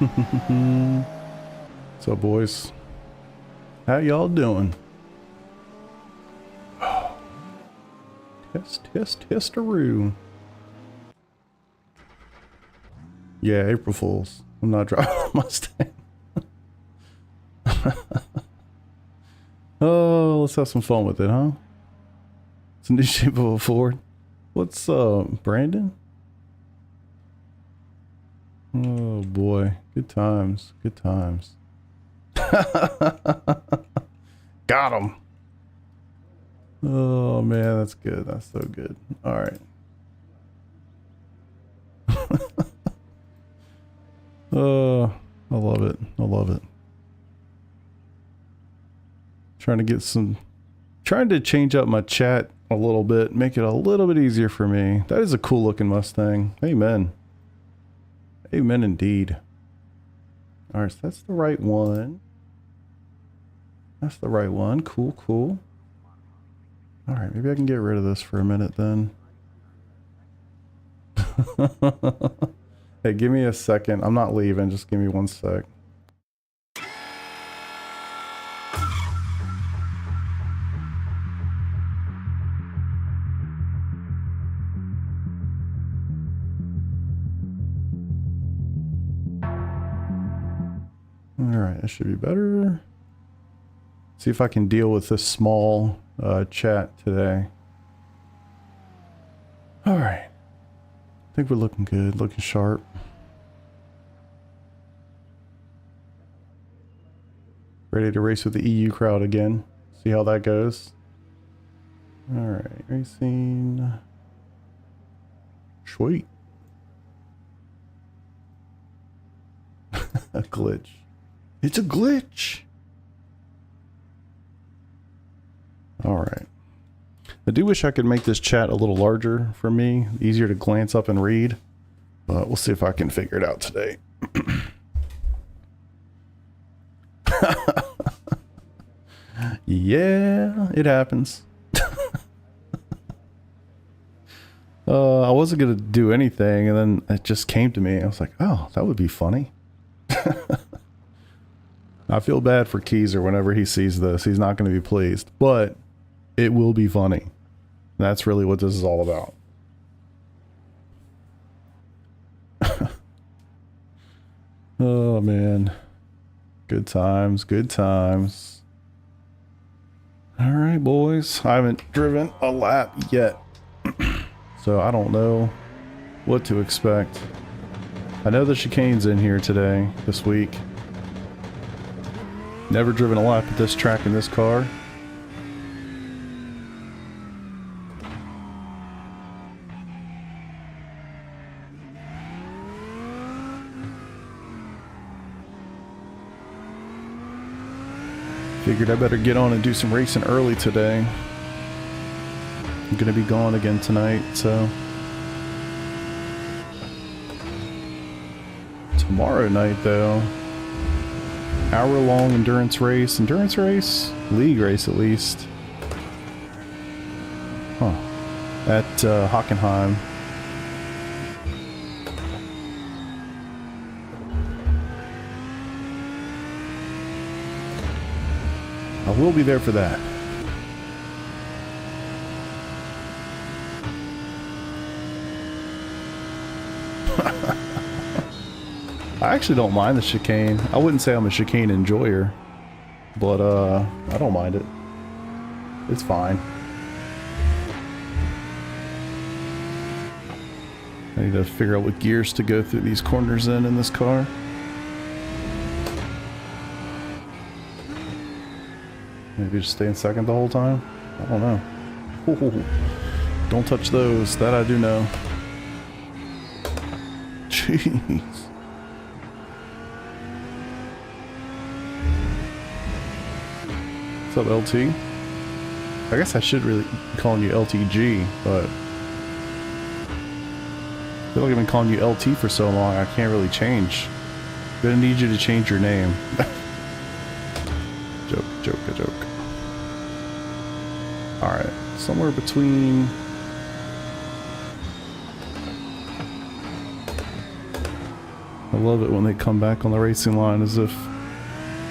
What's up, boys? How y'all doing? Testaroo. Yeah, April Fools. I'm not driving a Mustang. Oh, let's have some fun with it, huh? It's a new shape of a Ford. What's Brandon? Oh boy, good times, good times. Got him. Oh man, that's good. That's so good. All right. Oh, I love it. I love it. Trying to change up my chat a little bit, make it a little bit easier for me. That is a cool looking Mustang. Amen. Amen indeed. All right, so that's the right one. That's the right one. Cool, cool. All right, maybe I can get rid of this for a minute then. Hey, give me a second. I'm not leaving. Just give me 1 sec. Alright, that should be better. See if I can deal with this small chat today. Alright. I think we're looking good, looking sharp. Ready to race with the EU crowd again. See how that goes. Alright, racing. Sweet. A glitch. It's a glitch. Alright. I do wish I could make this chat a little larger for me, easier to glance up and read, but we'll see if I can figure it out today. Yeah, it happens. I wasn't gonna do anything, and then it just came to me. I was like, oh, that would be funny. I feel bad for Keezer whenever he sees this. He's not going to be pleased, but it will be funny. That's really what this is all about. Oh man, good times, good times. All right, boys, I haven't driven a lap yet, so I don't know what to expect. I know the chicane's in here today, this week. Never driven a lap at this track in this car. Figured I better get on and do some racing early today. I'm gonna be gone again tonight, so tomorrow night though, hour-long endurance race, league race at least. Huh. At Hockenheim. I will be there for that. I actually don't mind the chicane. I wouldn't say I'm a chicane enjoyer, but I don't mind it. It's fine. I need to figure out what gears to go through these corners in this car. Maybe just stay in second the whole time? I don't know. Ooh, don't touch those. That I do know. Jeez. What's up, LT? I guess I should really be calling you LTG, but I feel like I've been calling you LT for so long, I can't really change. I'm gonna need you to change your name. Joke. Alright, somewhere between... I love it when they come back on the racing line as if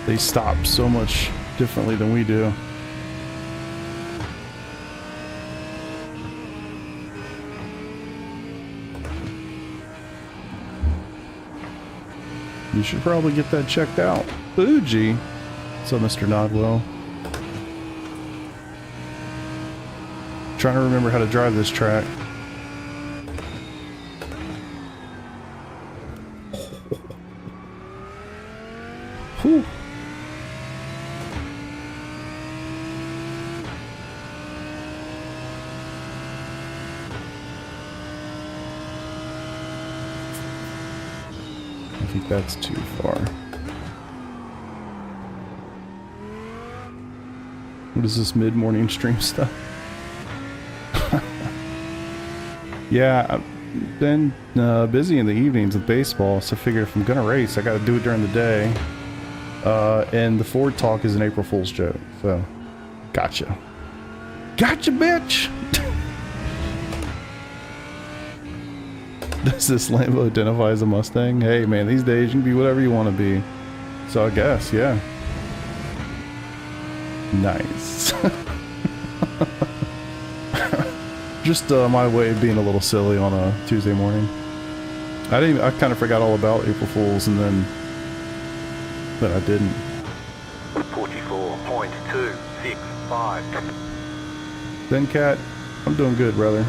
they stop so much differently than we do. You should probably get that checked out. Fuji. What's up, Mr. Nodwell? Trying to remember how to drive this track. Whew. I think that's too far. What is this mid-morning stream stuff? Yeah, I've been busy in the evenings with baseball, so I figure if I'm gonna race, I gotta do it during the day. And the Ford talk is an April Fool's joke, so gotcha. Gotcha, bitch! Does this Lambo identify as a Mustang? Hey man, these days you can be whatever you want to be. So I guess, yeah. Nice. Just my way of being a little silly on a Tuesday morning. I kind of forgot all about April Fools, and then I didn't. 44.265. Then Cat, I'm doing good, brother.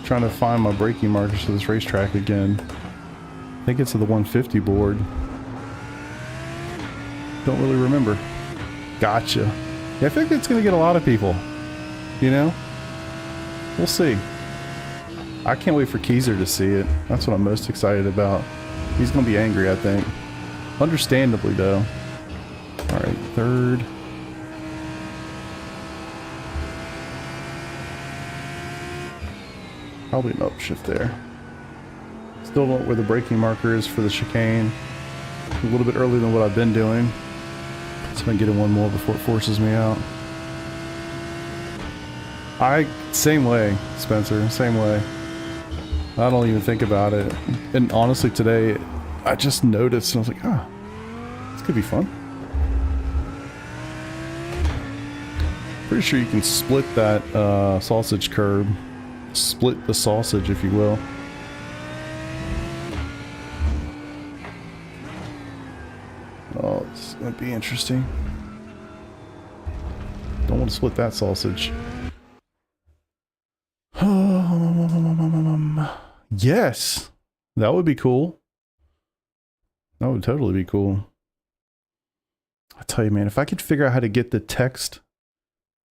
Trying to find my braking markers for this racetrack again. I think it's at the 150 board. Don't really remember. Gotcha. Yeah, I think it's gonna get a lot of people. You know? We'll see. I can't wait for Keezer to see it. That's what I'm most excited about. He's gonna be angry, I think. Understandably, though. Alright, third. Probably an upshift there. Still don't know where the braking marker is for the chicane. A little bit earlier than what I've been doing. So I can get in one more before it forces me out. Same way, Spencer, same way. I don't even think about it. And honestly, today, I just noticed and I was like, ah, this could be fun. Pretty sure you can split that sausage curb. Split the sausage, if you will. Oh, it's gonna be interesting. Don't want to split that sausage. Yes, that would be cool. That would totally be cool. I tell you, man, if I could figure out how to get the text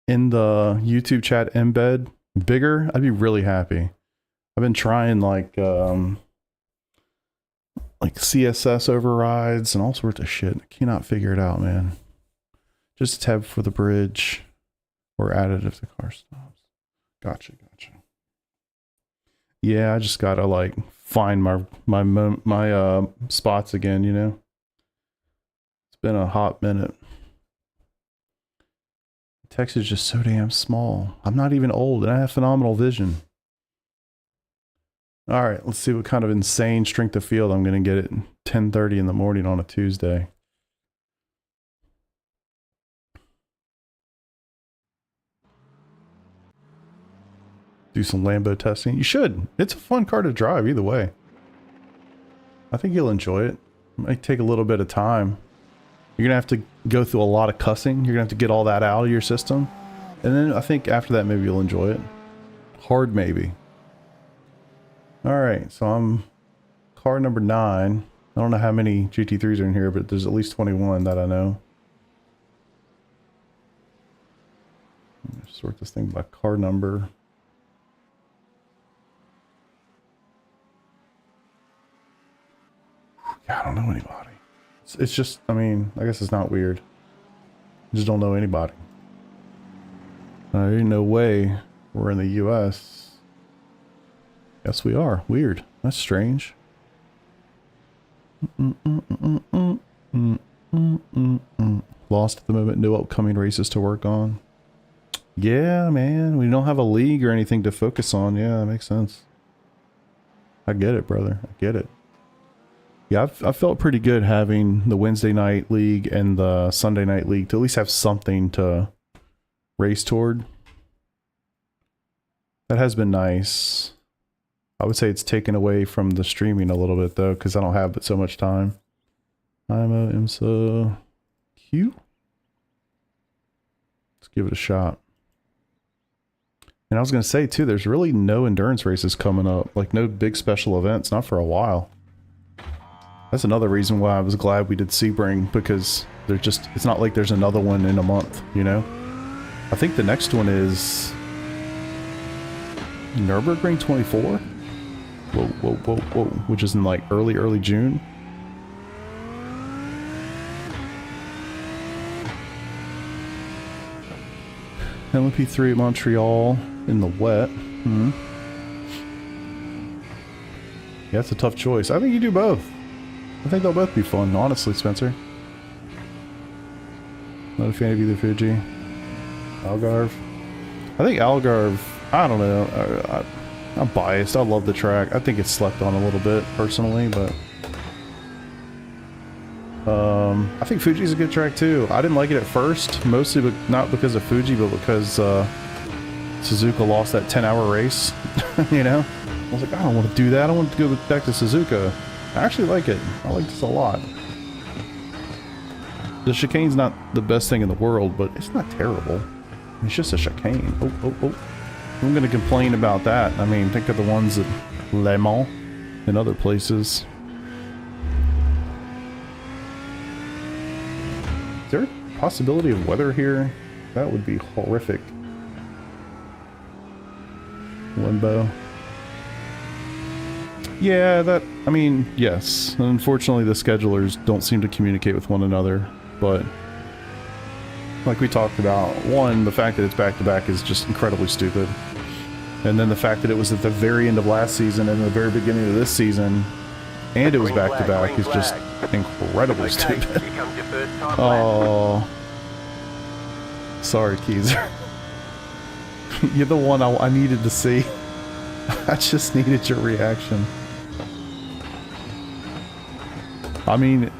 in the YouTube chat embed bigger, I'd be really happy. I've been trying like CSS overrides and all sorts of shit. I cannot figure it out, man. Just a tab for the bridge or added if the car stops. Gotcha. Yeah, I just gotta like find my spots again, you know. It's been a hot minute. Text is just so damn small. I'm not even old and I have phenomenal vision. All right, let's see what kind of insane strength of field I'm going to get at 10:30 in the morning on a Tuesday. Do some Lambo testing. You should. It's a fun car to drive either way. I think you'll enjoy it. It might take a little bit of time. You're going to have to go through a lot of cussing. You're going to have to get all that out of your system. And then I think after that, maybe you'll enjoy it. Hard maybe. Alright, so I'm car number 9. I don't know how many GT3s are in here, but there's at least 21 that I know. Sort this thing by car number. Yeah, I don't know anybody. It's just, I mean, I guess it's not weird. I just don't know anybody. Ain't no way we're in the US. Yes, we are. Weird. That's strange. Lost at the moment. No upcoming races to work on. Yeah, man. We don't have a league or anything to focus on. Yeah, that makes sense. I get it, brother. I get it. Yeah, I felt pretty good having the Wednesday night league and the Sunday night league to at least have something to race toward. That has been nice. I would say it's taken away from the streaming a little bit though, because I don't have so much time. IMSA Q. Let's give it a shot. And I was going to say too, there's really no endurance races coming up, like no big special events, not for a while. That's another reason why I was glad we did Sebring, because they're just, it's not like there's another one in a month, you know? I think the next one is Nürburgring 24? Whoa, which is in like early June. LMP3 at Montreal in the wet. Yeah, it's a tough choice. I think you do both. I think they'll both be fun, honestly, Spencer. Not a fan of either Fuji. Algarve. I think Algarve, I don't know. I'm biased. I love the track. I think it's slept on a little bit, personally, but... I think Fuji's a good track, too. I didn't like it at first, mostly but not because of Fuji, but because Suzuka lost that 10-hour race, you know? I was like, I don't want to do that. I want to go back to Suzuka. I actually like it. I like this a lot. The chicane's not the best thing in the world, but it's not terrible. It's just a chicane. Oh. I'm going to complain about that. I mean, think of the ones at Le Mans and other places. Is there a possibility of weather here? That would be horrific. Limbo. Yeah, that, I mean, yes. Unfortunately, the schedulers don't seem to communicate with one another, but like we talked about, one, the fact that it's back-to-back is just incredibly stupid. And then the fact that it was at the very end of last season and the very beginning of this season, and it was back-to-back, is just incredibly stupid. Oh. Sorry, Keezer. You're the one I needed to see. I just needed your reaction. I mean,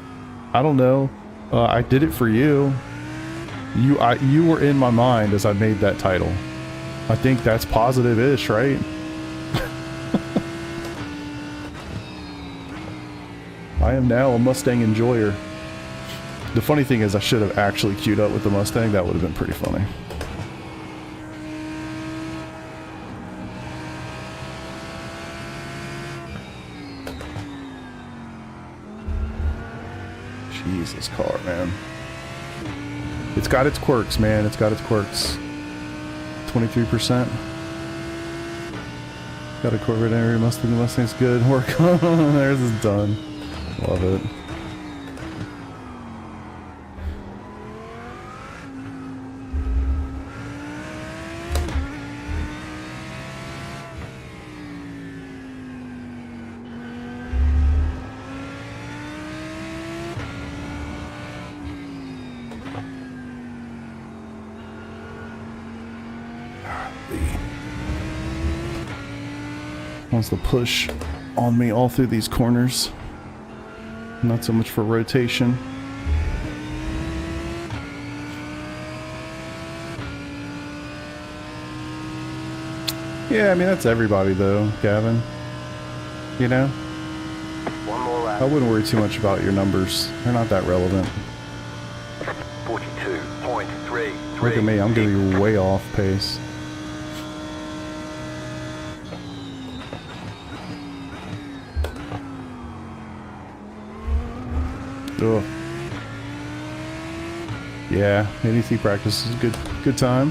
I don't know. I did it for you. You were in my mind as I made that title. I think that's positive-ish, right? I am now a Mustang enjoyer. The funny thing is I should have actually queued up with the Mustang. That would have been pretty funny. Jeez, this car, man. It's got its quirks, man. It's got its quirks. 23%. Got a Corvette area Mustang. The Mustang's good. Work on. Theirs is done. Love it. Wants to push on me all through these corners. Not so much for rotation. Yeah, I mean, that's everybody though, Gavin. You know? One more lap. I wouldn't worry too much about your numbers. They're not that relevant. 42.33. Look at me, I'm gonna be way off pace. Ugh. Yeah, ADC practice is a good time.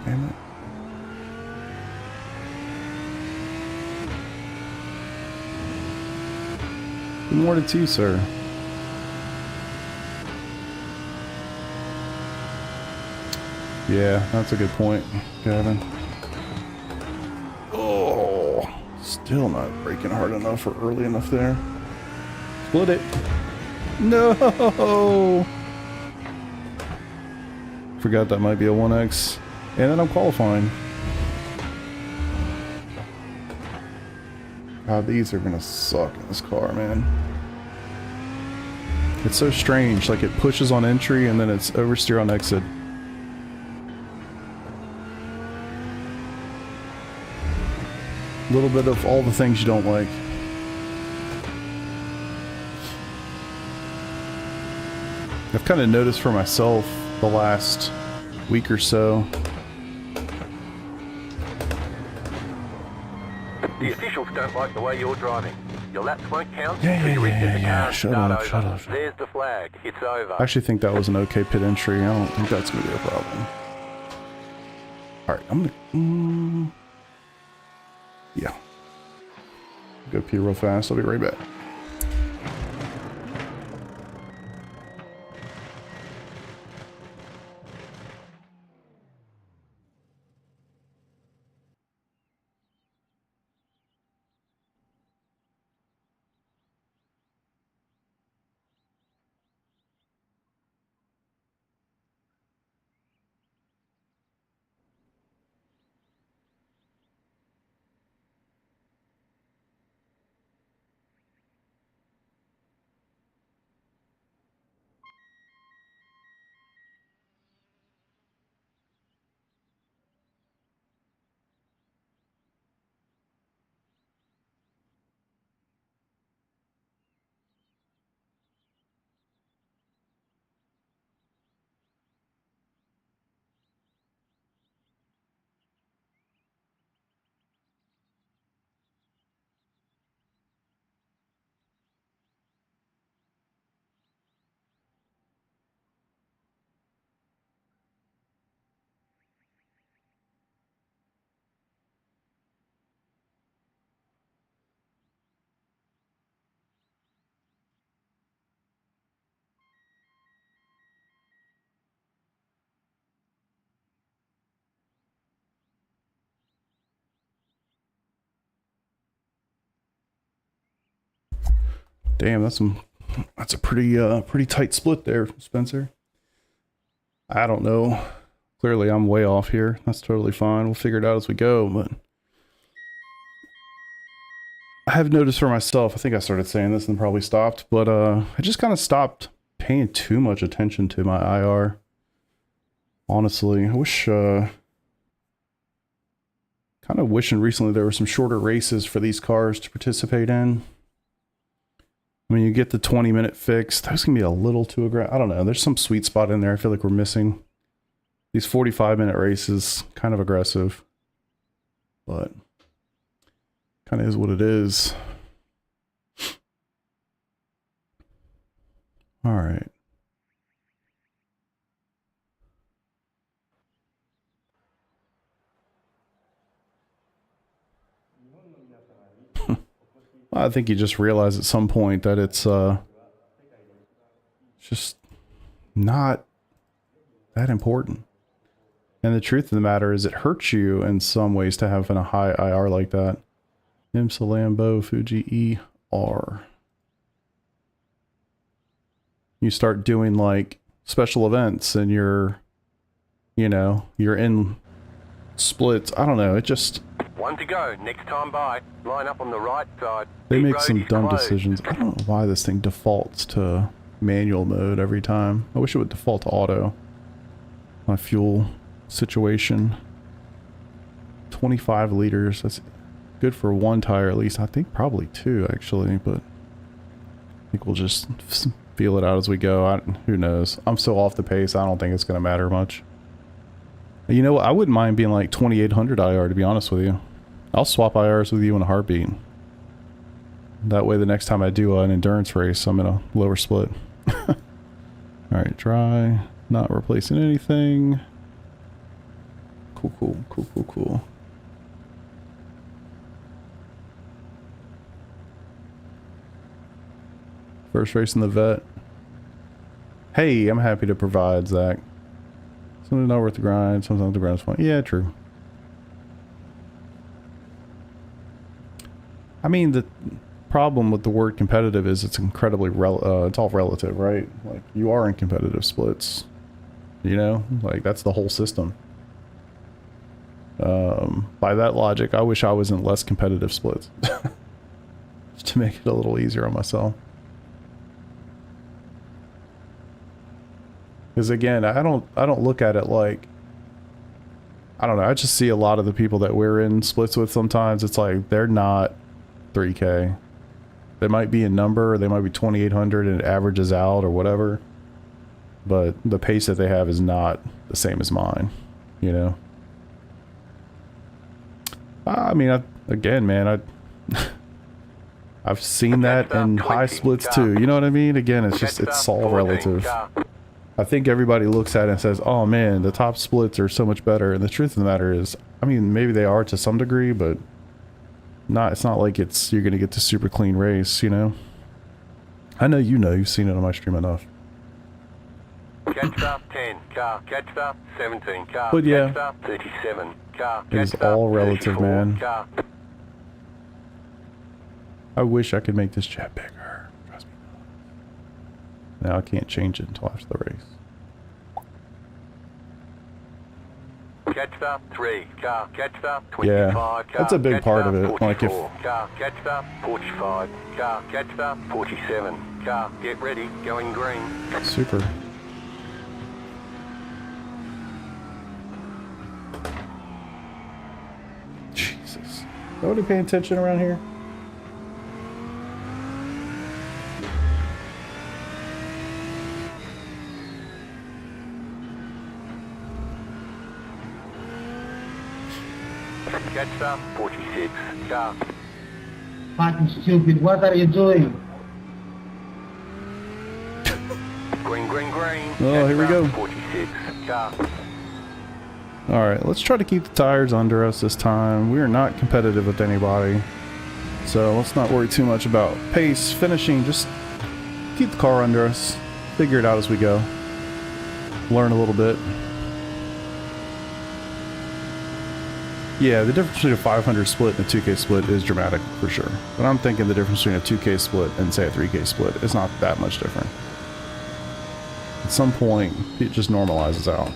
Damn it. Good morning to you, sir. Yeah, that's a good point, Gavin. Oh, Still not braking hard enough or early enough there. Split it. No! Forgot that might be a 1X. And then I'm qualifying. God, these are gonna suck in this car, man. It's so strange, like it pushes on entry and then it's oversteer on exit. A little bit of all the things you don't like. I've kind of noticed for myself the last week or so. The officials don't like the way you're driving. Your laps won't count. Yeah. Shut up. There's the flag. It's over. I actually think that was an okay pit entry. I don't think that's going to be a problem. Alright, I'm going to... yeah. Go pee real fast. I'll be right back. Damn, that's a pretty tight split there, Spencer. I don't know. Clearly I'm way off here. That's totally fine. We'll figure it out as we go, but I have noticed for myself, I think I started saying this and probably stopped, but I just kind of stopped paying too much attention to my IR. Honestly, I wish kind of wishing recently there were some shorter races for these cars to participate in. When you get the 20-minute fix, those can be a little too aggressive. I don't know. There's some sweet spot in there I feel like we're missing. These 45-minute races, kind of aggressive. But kind of is what it is. All right. I think you just realize at some point that it's just not that important. And the truth of the matter is it hurts you in some ways to have a high IR like that. IMSA Lambo Fuji ER. You start doing like special events and you're in splits. I don't know. It just... One to go. Next time by. Line up on the right side. They make some dumb decisions. I don't know why this thing defaults to manual mode every time. I wish it would default to auto. My fuel situation. 25 liters. That's good for one tire at least. I think probably two actually, but I think we'll just feel it out as we go. Who knows? I'm so off the pace. I don't think it's going to matter much. You know what? I wouldn't mind being like 2800 IR, to be honest with you. I'll swap IRs with you in a heartbeat. That way the next time I do an endurance race, I'm in a lower split. Alright, dry. Not replacing anything. Cool. First race in the vet. Hey, I'm happy to provide, Zach. Something not worth the grind, sometimes the grind's fun. Yeah, true. I mean, the problem with the word competitive is it's incredibly it's all relative, right? Like, you are in competitive splits, you know, like that's the whole system. By that logic, I wish I was in less competitive splits just to make it a little easier on myself. Because again, I don't look at it like, I don't know, I just see a lot of the people that we're in splits with sometimes, it's like they're not 3K. They might be a number, or they might be 2,800 and it averages out or whatever, but the pace that they have is not the same as mine, you know? I mean, again, man, I've seen that in high splits too, you know what I mean? Again, it's just, it's all relative. I think everybody looks at it and says, oh man, the top splits are so much better. And the truth of the matter is, I mean, maybe they are to some degree, but it's not like you're going to get the super clean race, you know? I know you've seen it on my stream enough. Catch up 10 car, catch up 17 car, but yeah, catch up 37 car, it is all relative, man. Car. I wish I could make this chat bigger. Trust me. Now I can't change it until after the race. Catch up 3 car, catch up 25 Yeah, car, that's a big part of it. 44 Like if car, catch up 45 car, catch up 47 car, get ready, going green. super. Jesus. Nobody paying attention around here? Catch up 46 car. Fucking stupid, what are you doing? Green, green, green. Oh, here we go. 46 car. Alright, let's try to keep the tires under us this time. We are not competitive with anybody, so let's not worry too much about pace, finishing, just keep the car under us, figure it out as we go, learn a little bit. Yeah, the difference between a 500 split and a 2K split is dramatic, for sure. But I'm thinking the difference between a 2K split and, say, a 3K split is not that much different. At some point, it just normalizes out.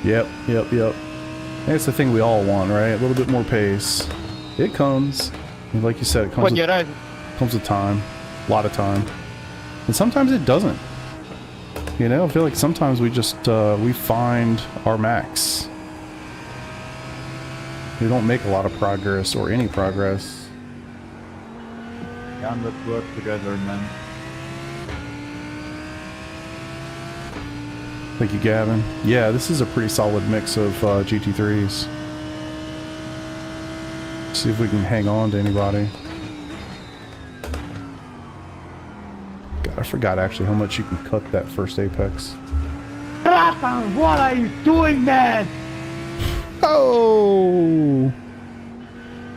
Yep. And it's the thing we all want, right? A little bit more pace. It comes. And like you said, it comes with time. A lot of time. And sometimes it doesn't. You know, I feel like sometimes we just, we find our max. We don't make a lot of progress or any progress. Yeah, let's work together, man. Thank you, Gavin. Yeah, this is a pretty solid mix of GT3s. See if we can hang on to anybody. God, I forgot actually how much you can cut that first apex. What are you doing, man? Oh!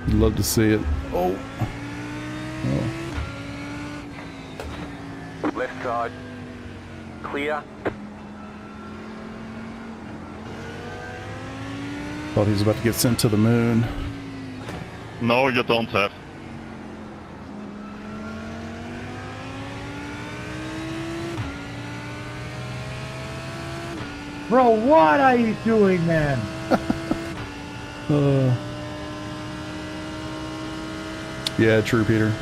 Love to see it. Oh. Left side. Clear. Thought he was about to get sent to the moon. No, you don't have. Bro, what are you doing, man? Yeah, true, Peter.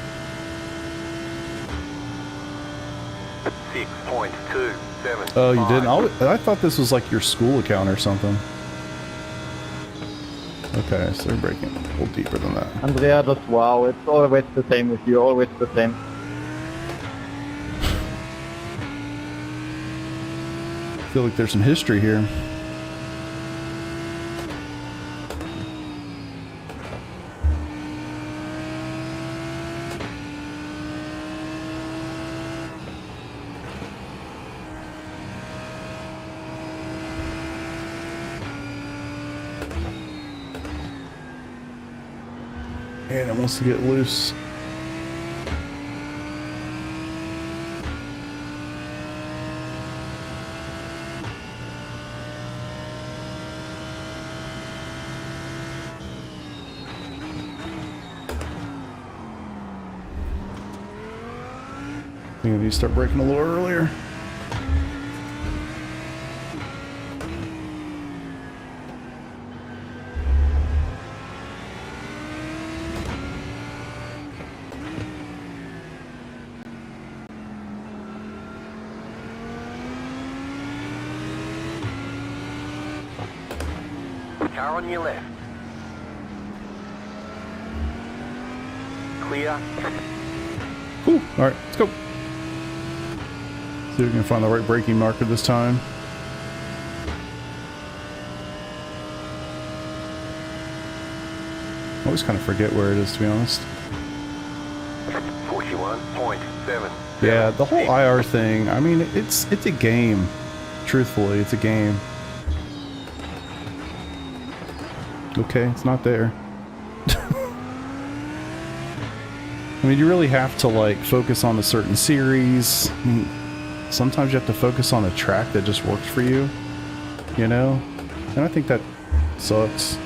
6.275. Oh, you didn't? I thought this was like your school account or something. Okay, so they're breaking a little deeper than that. Andrea, just wow, it's always the same with you, always the same. I feel like there's some history here. Man, it wants to get loose. I think I need to start braking a little earlier. Car on your left. Clear. Whew. Alright, let's go. See if we can find the right braking marker this time. I always kind of forget where it is, to be honest. 41.7. Yeah, the whole IR thing, I mean, it's a game. Truthfully, it's a game. Okay, it's not there. I mean, you really have to, like, focus on a certain series. I mean, sometimes you have to focus on a track that just works for you, you know? And I think that sucks.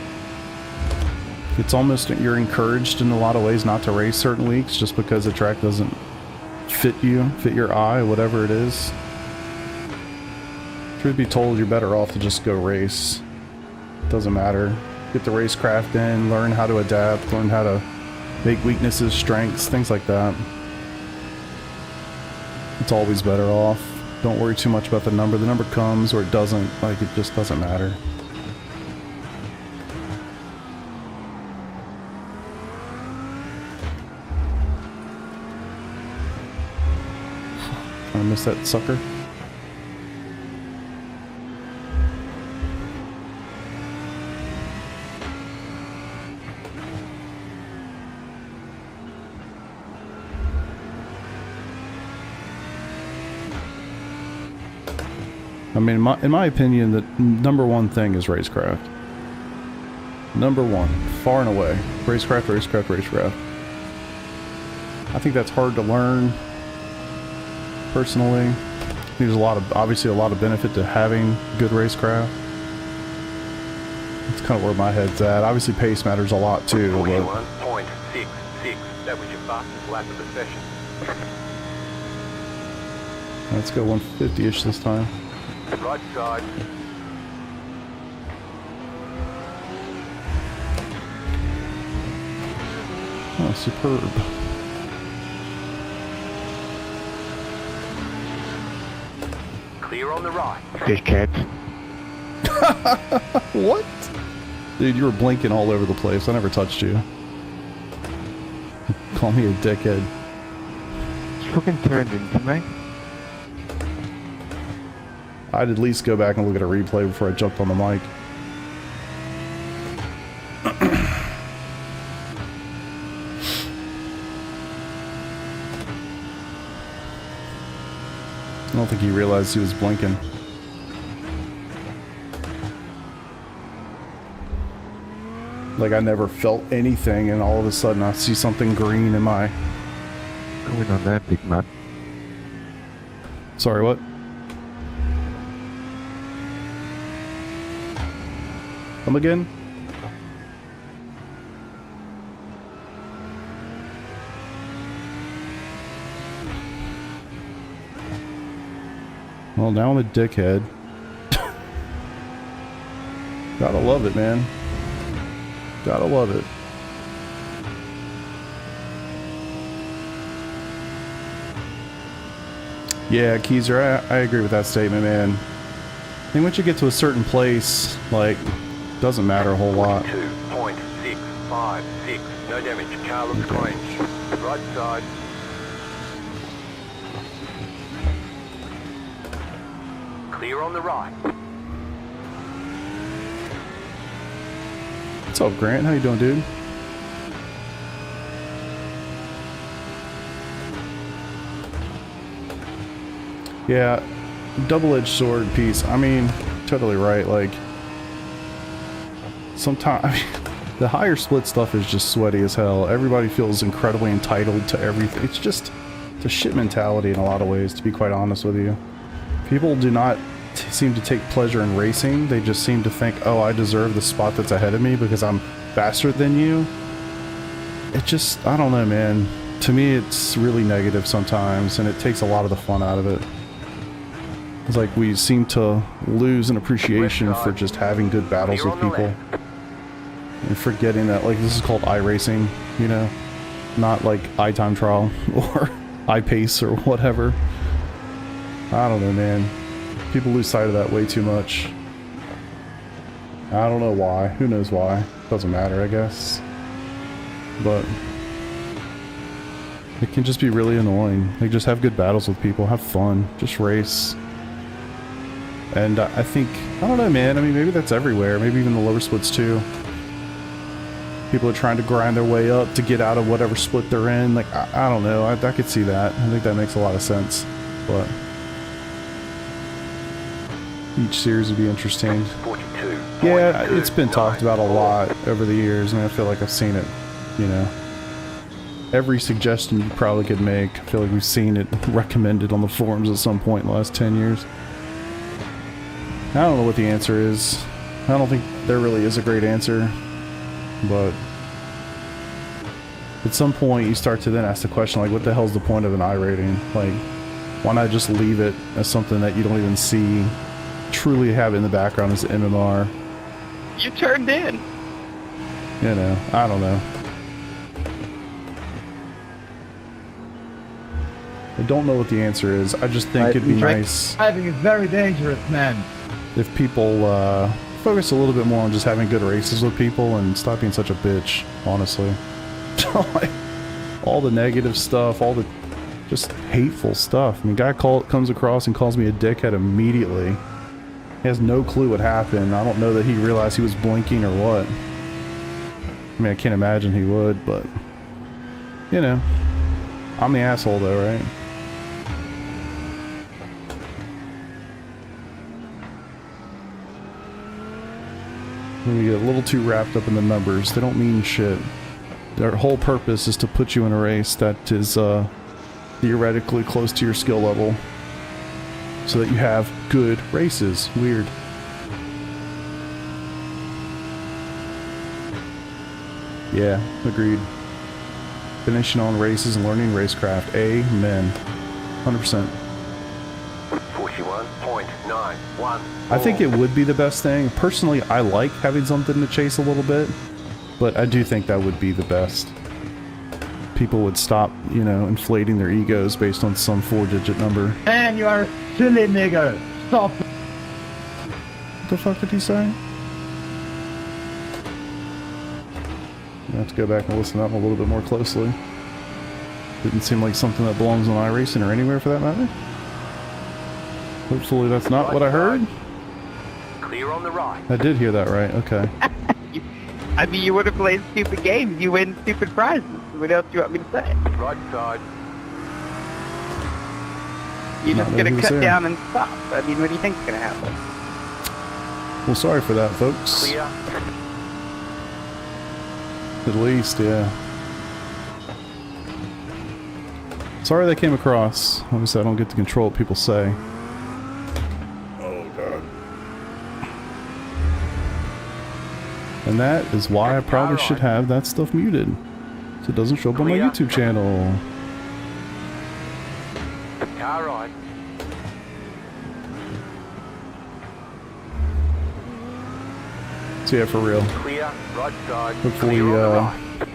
It's almost, you're encouraged in a lot of ways not to race certain weeks just because the track doesn't fit you, fit your eye, whatever it is. Truth be told, you're better off to just go race. Doesn't matter. Get the racecraft in, learn how to adapt, learn how to make weaknesses, strengths, things like that. It's always better off. Don't worry too much about the number. The number comes or it doesn't. Like, it just doesn't matter. I missed that sucker. I mean, in my opinion, the number one thing is racecraft. Number one, far and away. Racecraft, racecraft, racecraft. I think that's hard to learn, personally. I think there's obviously a lot of benefit to having good racecraft. That's kind of where my head's at. Obviously, pace matters a lot too. 41.66. That was your fastest lap of the session. Let's go 150-ish this time. Right side. Oh, superb. Clear on the right. Etiquette. What? Dude, you were blinking all over the place. I never touched you. Call me a dickhead. You fucking turned into me. I'd at least go back and look at a replay before I jumped on the mic. I don't think he realized he was blinking. Like I never felt anything and all of a sudden I see something green in my... Going on that, big man. Sorry, what? Come again? Well, now I'm a dickhead. Gotta love it, man. Gotta love it. Yeah, Keezer, I agree with that statement, man. I think once you get to a certain place, like, doesn't matter a whole lot. 2.656. No damage. Car looks range. Right side. Clear on the right. What's up, Grant? How you doing, dude? Yeah, double-edged sword piece. I mean, totally right. Like, sometimes, I mean, the higher split stuff is just sweaty as hell. Everybody feels incredibly entitled to everything. It's just, it's a shit mentality in a lot of ways, to be quite honest with you. People do not seem to take pleasure in racing. They just seem to think, oh, I deserve the spot that's ahead of me because I'm faster than you. It just, I don't know, man. to me, it's really negative sometimes, and it takes a lot of the fun out of it. It's like we seem to lose an appreciation for just having good battles with people. And forgetting that, like, this is called iRacing, you know? Not like iTime Trial or iPace or whatever. I don't know, man. People lose sight of that way too much. I don't know why. Who knows why? Doesn't matter, I guess. But it can just be really annoying. Like, just have good battles with people. Have fun. Just race. And I think, I don't know, man. I mean, maybe that's everywhere. Maybe even the lower splits too. People are trying to grind their way up to get out of whatever split they're in. Like, I don't know. I could see that. I think that makes a lot of sense. But each series would be interesting. Yeah, it's been talked about a lot over the years, and I feel like I've seen it, you know. Every suggestion you probably could make, I feel like we've seen it recommended on the forums at some point in the last 10 years. I don't know what the answer is. I don't think there really is a great answer. But at some point you start to then ask the question, like, what the hell's the point of an I rating? Like, why not just leave it as something that you don't even see, truly have in the background as MMR? You turned in. You know, I don't know. I don't know what the answer is. I just think it'd be nice. Driving is very dangerous, man. If people focus a little bit more on just having good races with people and stop being such a bitch, honestly. Like, all the negative stuff, all the just hateful stuff. I mean, guy comes across and calls me a dickhead immediately. He has no clue what happened. I don't know that he realized he was blinking or what. I mean, I can't imagine he would, but you know, I'm the asshole though, right? When we get a little too wrapped up in the numbers, they don't mean shit. Their whole purpose is to put you in a race that is theoretically close to your skill level, so that you have good races. Weird. Yeah, agreed. Finishing on races and learning racecraft. Amen. 100%. 41.91. I think it would be the best thing. Personally, I like having something to chase a little bit, but I do think that would be the best. People would stop, you know, inflating their egos based on some 4-digit number. Man, you are a silly nigger. Stop. What the fuck did he say? I have to go back and listen up a little bit more closely. Didn't seem like something that belongs on iRacing or anywhere for that matter. Hopefully that's not what I heard. Clear on the right. I did hear that right, okay. I mean, you would have played stupid games. You win stupid prizes. What else do you want me to say? Right side. You're Not just know going who to was cut there. down and stop. I mean, what do you think's going to happen? Well, sorry for that, folks. Clear. At least, yeah. Sorry that came across. Obviously, I don't get to control what people say. Oh, God. And that is why I probably should have that stuff muted, so it doesn't show up on my YouTube channel. Car right. So yeah, for real. Clear. Right side. Hopefully, Clear on the right.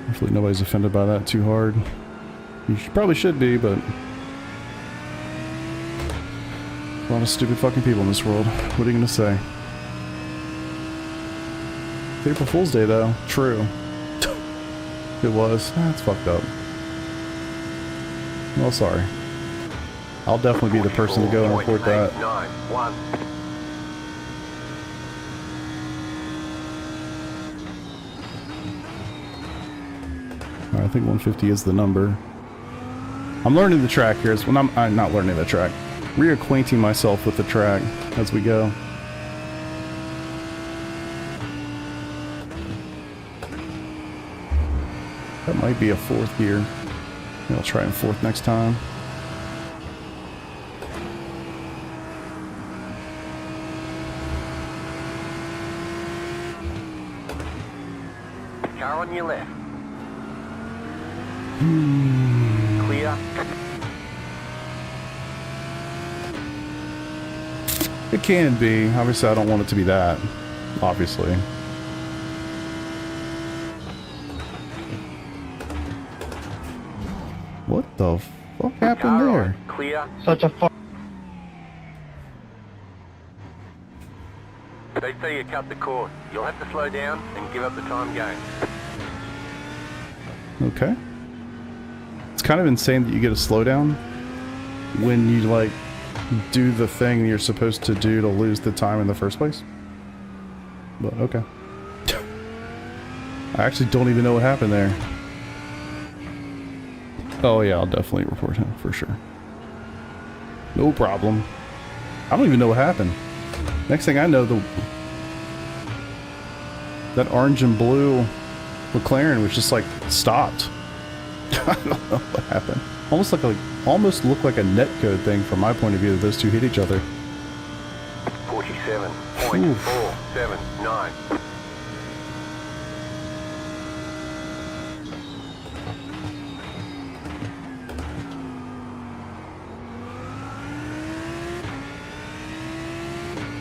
hopefully nobody's offended by that too hard. You probably should be, but a lot of stupid fucking people in this world. What are you gonna say? It's April Fool's Day, though. True. It was. That's fucked up. Well, sorry. I'll definitely be the person to go and report that. 44.891. I think 150 is the number. I'm learning the track here. When I'm not learning the track. Reacquainting myself with the track as we go. That might be a fourth gear. Maybe I'll try in fourth next time. Car on your left. Clear. It can be. Obviously, I don't want it to be that. Obviously. What the fuck happened Car there? right. Clear. Such a fuck. They say you cut the cord. You'll have to slow down and give up the time game. Okay. It's kind of insane that you get a slowdown when you, like, do the thing you're supposed to do to lose the time in the first place. But, okay. I actually don't even know what happened there. Oh yeah, I'll definitely report him, for sure. No problem. I don't even know what happened. Next thing I know, that orange and blue McLaren was just like stopped. I don't know what happened. Almost looked like a netcode thing from my point of view that those two hit each other. 47.479.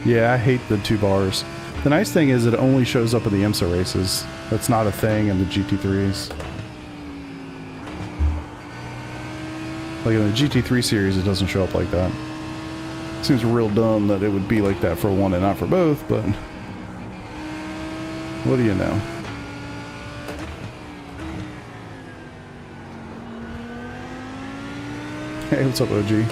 Yeah, I hate the 2 bars. The nice thing is it only shows up in the IMSA races. That's not a thing in the GT3s. Like in the GT3 series, it doesn't show up like that. Seems real dumb that it would be like that for one and not for both, but what do you know? Hey, what's up, OG?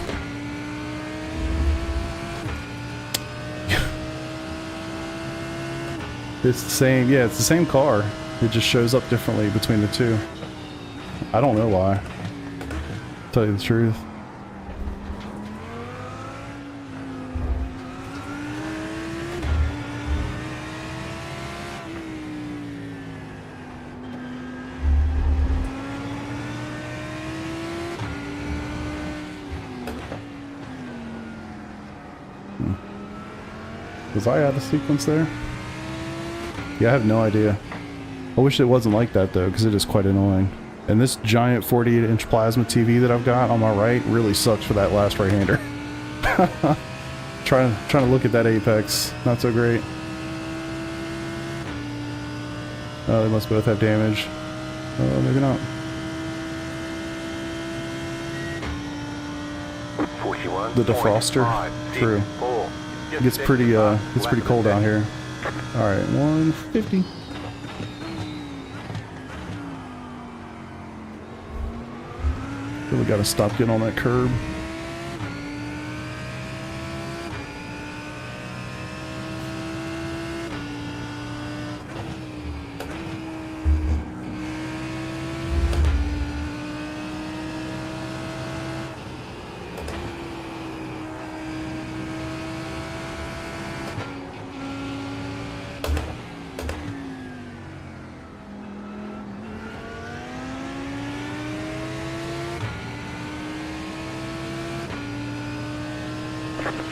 It's the same, yeah, it's the same car. It just shows up differently between the two. I don't know why. Tell you the truth. Was I out of sequence there? Yeah, I have no idea. I wish it wasn't like that though, because it is quite annoying. And this giant 48-inch plasma TV that I've got on my right really sucks for that last right-hander. trying to look at that apex, not so great. Oh, they must both have damage. Maybe not. 41. The defroster, true. It gets pretty cold down here. All right, 150. Really got to stop getting on that curb.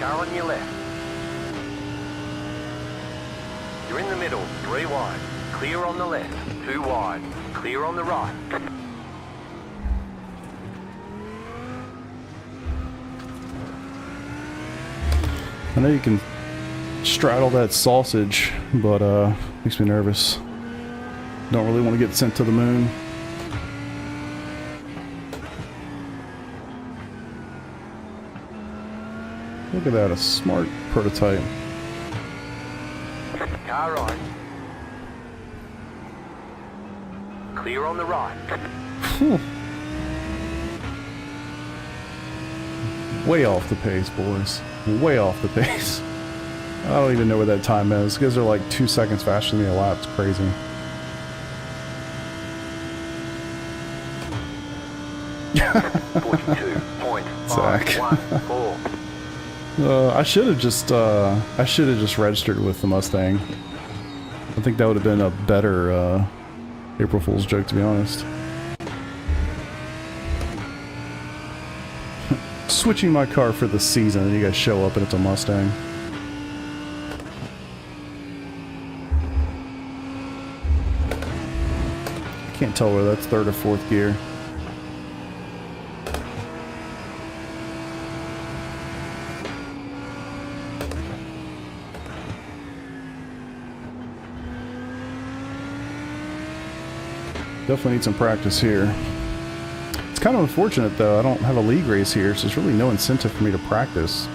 Car on your left. You're in the middle, 3 wide. Clear on the left, 2 wide. Clear on the right. I know you can straddle that sausage, but makes me nervous. Don't really want to get sent to the moon. Look at that, a smart prototype. Car right. Clear on the right. Whew. Way off the pace, boys. Way off the pace. I don't even know where that time is. These guys are like 2 seconds faster than the lap. It's crazy. Zach. I should have just registered with the Mustang. I think that would have been a better April Fool's joke, to be honest. Switching my car for the season, and you guys show up and it's a Mustang. I can't tell whether that's 3rd or 4th gear. Definitely need some practice here. It's kind of unfortunate though, I don't have a league race here, so there's really no incentive for me to practice.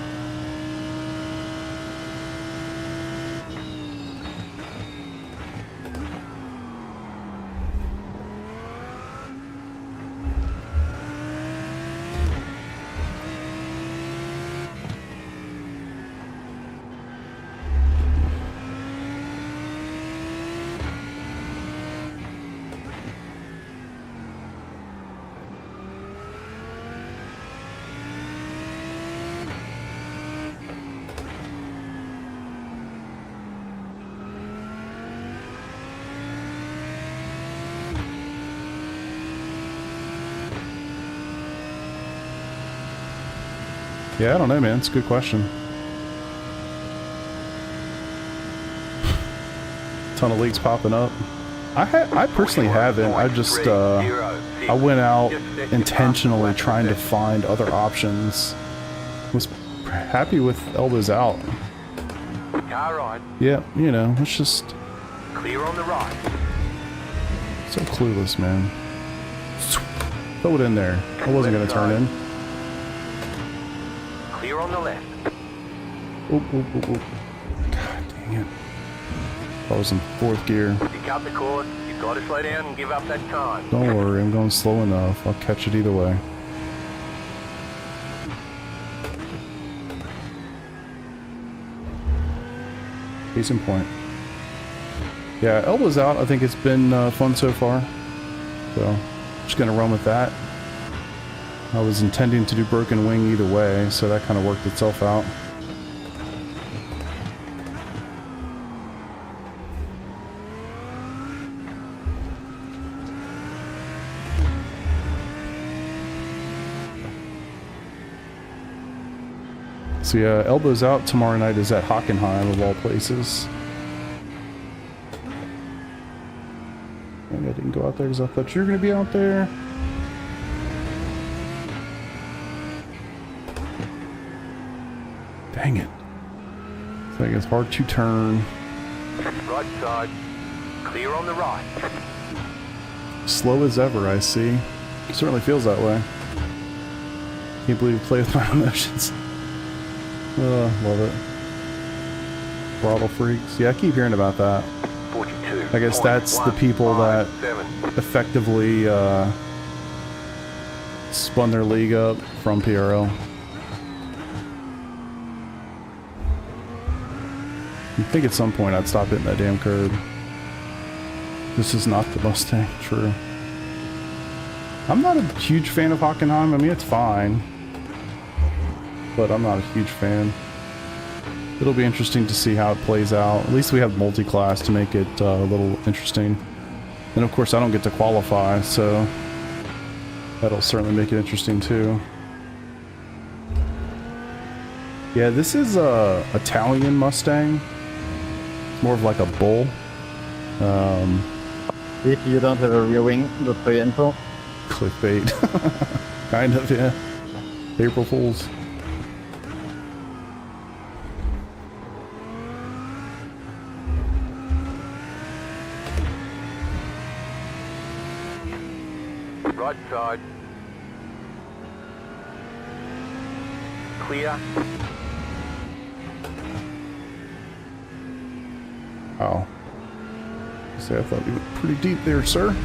Yeah, I don't know, man. It's a good question. Ton of leagues popping up. I personally haven't. I just I went out intentionally trying to find other options. Was happy with elbows out. Car right. Yeah, you know, it's just Clear on the right. so clueless, man. Throw it in there. I wasn't gonna turn in. Clear on the left. Oop, oop, oop, oop. God dang it. I was in fourth gear. Pick up the course. You've got to slow down and give up that time. Don't worry, I'm going slow enough. I'll catch it either way. Case in point. Yeah, elbows out. I think it's been fun so far. So, just gonna run with that. I was intending to do broken wing either way, so that kind of worked itself out. So yeah, elbows out tomorrow night is at Hockenheim of all places. Maybe I didn't go out there because I thought you were going to be out there. Dang it. I think it's hard to turn. Right side. Clear on the right. Slow as ever, I see. Certainly feels that way. Can't believe you play with my emotions. Love it. Throttle freaks. Yeah, I keep hearing about that. 42. I guess that's the people that effectively spun their league up from PRL. You'd think at some point I'd stop hitting that damn curb. This is not the Mustang, true. I'm not a huge fan of Hockenheim. I mean, it's fine, but I'm not a huge fan. It'll be interesting to see how it plays out. At least we have multi-class to make it a little interesting. And of course I don't get to qualify, so that'll certainly make it interesting too. Yeah, this is a Italian Mustang. It's more of like a bull. If you don't have a rear wing, just for your info. Clickbait. Kind of, yeah. April Fools. Right side. Clear. Wow. See, I thought you went pretty deep there, sir.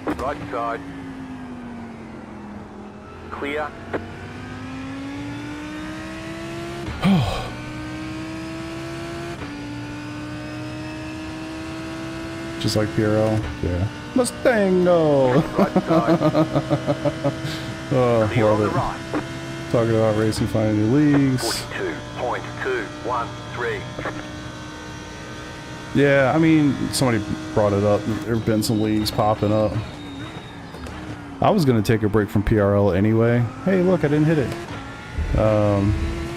Right side. Clear. Just like PRL. Yeah. Mustang, no! Right side. Oh, Clear on love the it. right. Talking about racing, finding new leagues. 42.213. Yeah, I mean, somebody brought it up. There have been some leagues popping up. I was going to take a break from PRL anyway. Hey, look, I didn't hit it.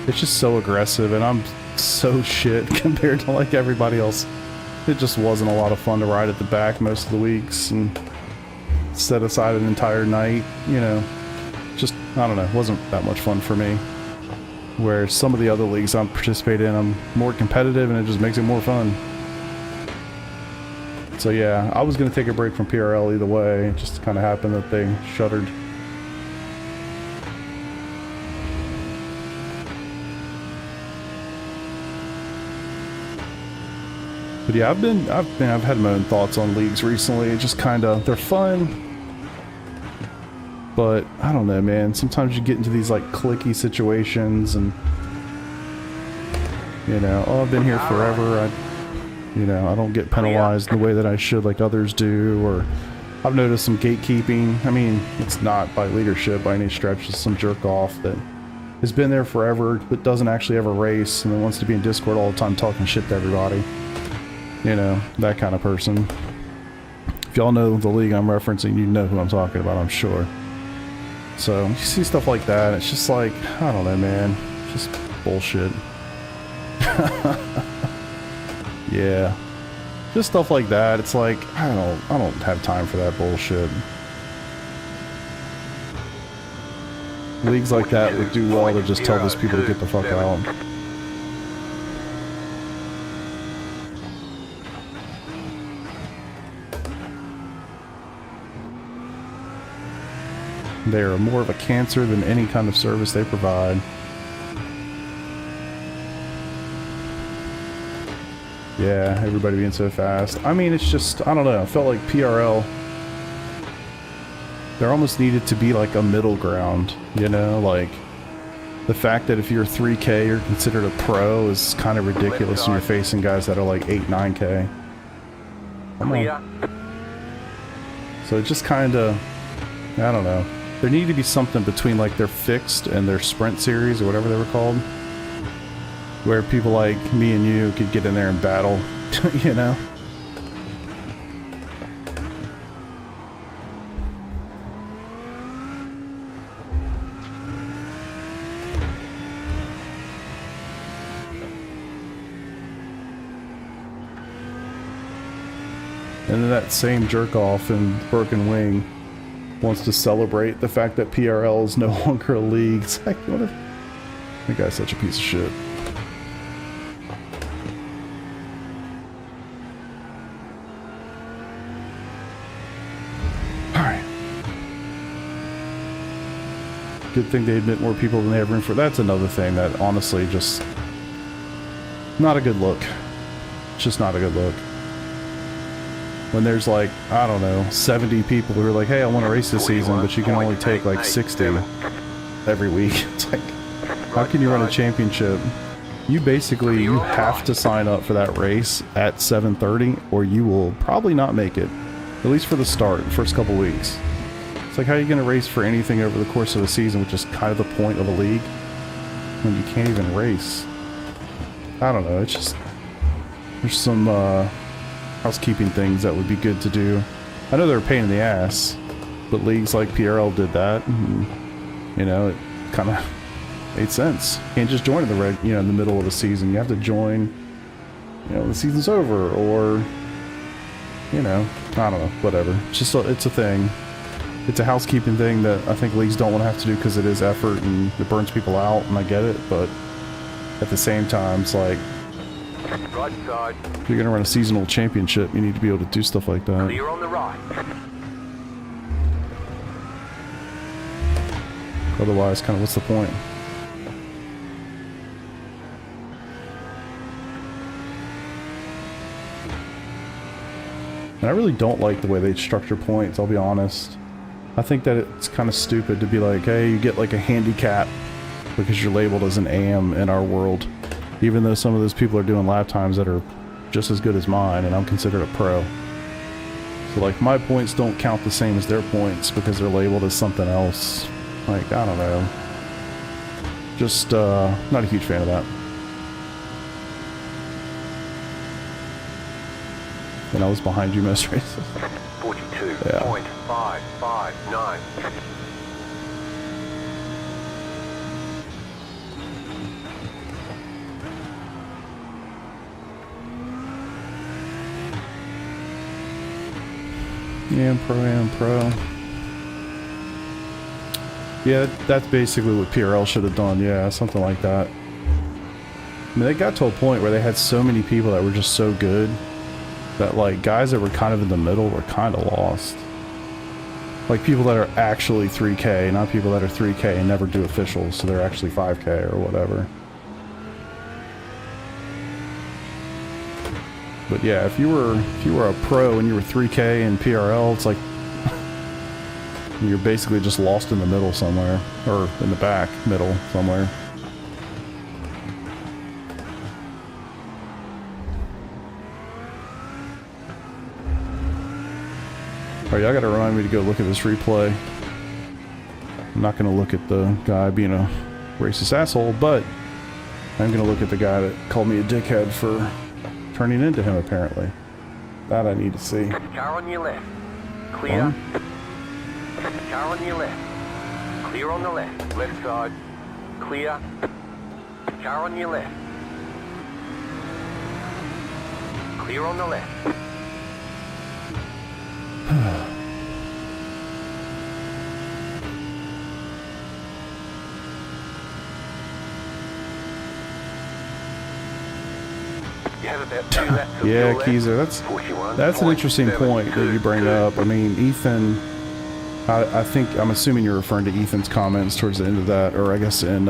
It's just so aggressive, and I'm so shit compared to like everybody else. It just wasn't a lot of fun to ride at the back most of the weeks and set aside an entire night, you know. Just, I don't know, it wasn't that much fun for me. Where some of the other leagues I'm participating in, I'm more competitive and it just makes it more fun. So yeah, I was going to take a break from PRL either way. It just kind of happened that they shuttered. But yeah, I've had my own thoughts on leagues recently. It just kind of, they're fun. But I don't know, man. Sometimes you get into these like cliquey situations and, you know, oh, I've been here forever. I don't get penalized in the way that I should like others do. Or I've noticed some gatekeeping. I mean, it's not by leadership by any stretch. It's some jerk off that has been there forever but doesn't actually ever race and then wants to be in Discord all the time talking shit to everybody. You know, that kind of person. If y'all know the league I'm referencing, you know who I'm talking about, I'm sure. So, you see stuff like that, it's just like, I don't know, man. Just bullshit. Yeah. Just stuff like that, it's like, I don't have time for that bullshit. Leagues like that would do well to just tell those people to get the fuck out. They are more of a cancer than any kind of service they provide. Yeah, everybody being so fast. I mean, it's just, I don't know, I felt like PRL, there almost needed to be like a middle ground, you know? Like, the fact that if you're 3K, you're considered a pro is kind of ridiculous when you're facing guys that are like 8, 9K. So it just kind of, I don't know. There needed to be something between like their fixed and their sprint series or whatever they were called, where people like me and you could get in there and battle, you know? And then that same jerk off in Broken Wing wants to celebrate the fact that PRL is no longer a league. It's like, what if... That guy's such a piece of shit. Alright. Good thing they admit more people than they have room for. That's another thing that honestly just... not a good look. It's just not a good look. When there's like, I don't know, 70 people who are like, hey, I want to race this season, but you can only take like 60 every week. It's like, how can you run a championship? You basically, you have to sign up for that race at 7:30 or you will probably not make it. At least for the start, the first couple weeks. It's like, how are you going to race for anything over the course of a season, which is kind of the point of a league, when you can't even race? I don't know, it's just, there's some, housekeeping things that would be good to do. I know they're a pain in the ass, but leagues like PRL did that, and, you know, it kind of made sense. You can't just join in the middle of the season. You have to join, you know, the season's over, or, you know, I don't know, whatever. It's just it's a thing. It's a housekeeping thing that I think leagues don't want to have to do because it is effort and it burns people out, and I get it, but at the same time, it's like, Right side. if you're going to run a seasonal championship, you need to be able to do stuff like that. Clear on the right. Otherwise, kind of, what's the point? And I really don't like the way they structure points, I'll be honest. I think that it's kind of stupid to be like, hey, you get like a handicap because you're labeled as an AM in our world. Even though some of those people are doing lap times that are just as good as mine, and I'm considered a pro. So like, my points don't count the same as their points because they're labeled as something else. Like, I don't know. Just, not a huge fan of that. And I was behind you most races. 42.559. AM Pro. Yeah, that's basically what PRL should have done. Yeah, something like that. I mean, they got to a point where they had so many people that were just so good that like guys that were kind of in the middle were kind of lost. Like people that are actually 3K, not people that are 3K and never do officials, so they're actually 5K or whatever. But yeah, if you were a pro and you were 3K in PRL, it's like you're basically just lost in the middle somewhere, or in the back middle somewhere. Oh, y'all gotta remind me to go look at this replay. I'm not gonna look at the guy being a racist asshole, but I'm gonna look at the guy that called me a dickhead for turning into him, apparently. That I need to see. Car on your left. Clear. Car on your left. Clear on the left. Left side. Clear. Car on your left. Clear on the left. You have about 2 laps of Yeah, fuel left. Keezer, that's an interesting point that you bring up. I mean, Ethan, I think, I'm assuming you're referring to Ethan's comments towards the end of that, or I guess in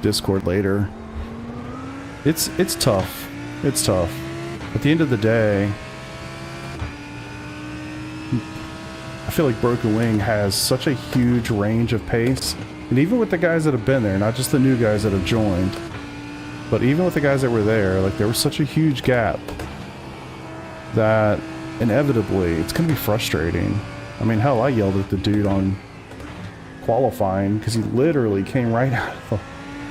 Discord later. It's tough. It's tough. At the end of the day, I feel like Broken Wing has such a huge range of pace, and even with the guys that have been there, not just the new guys that have joined, but even with the guys that were there, like there was such a huge gap that inevitably it's going to be frustrating. I mean, hell, I yelled at the dude on qualifying because he literally came right out of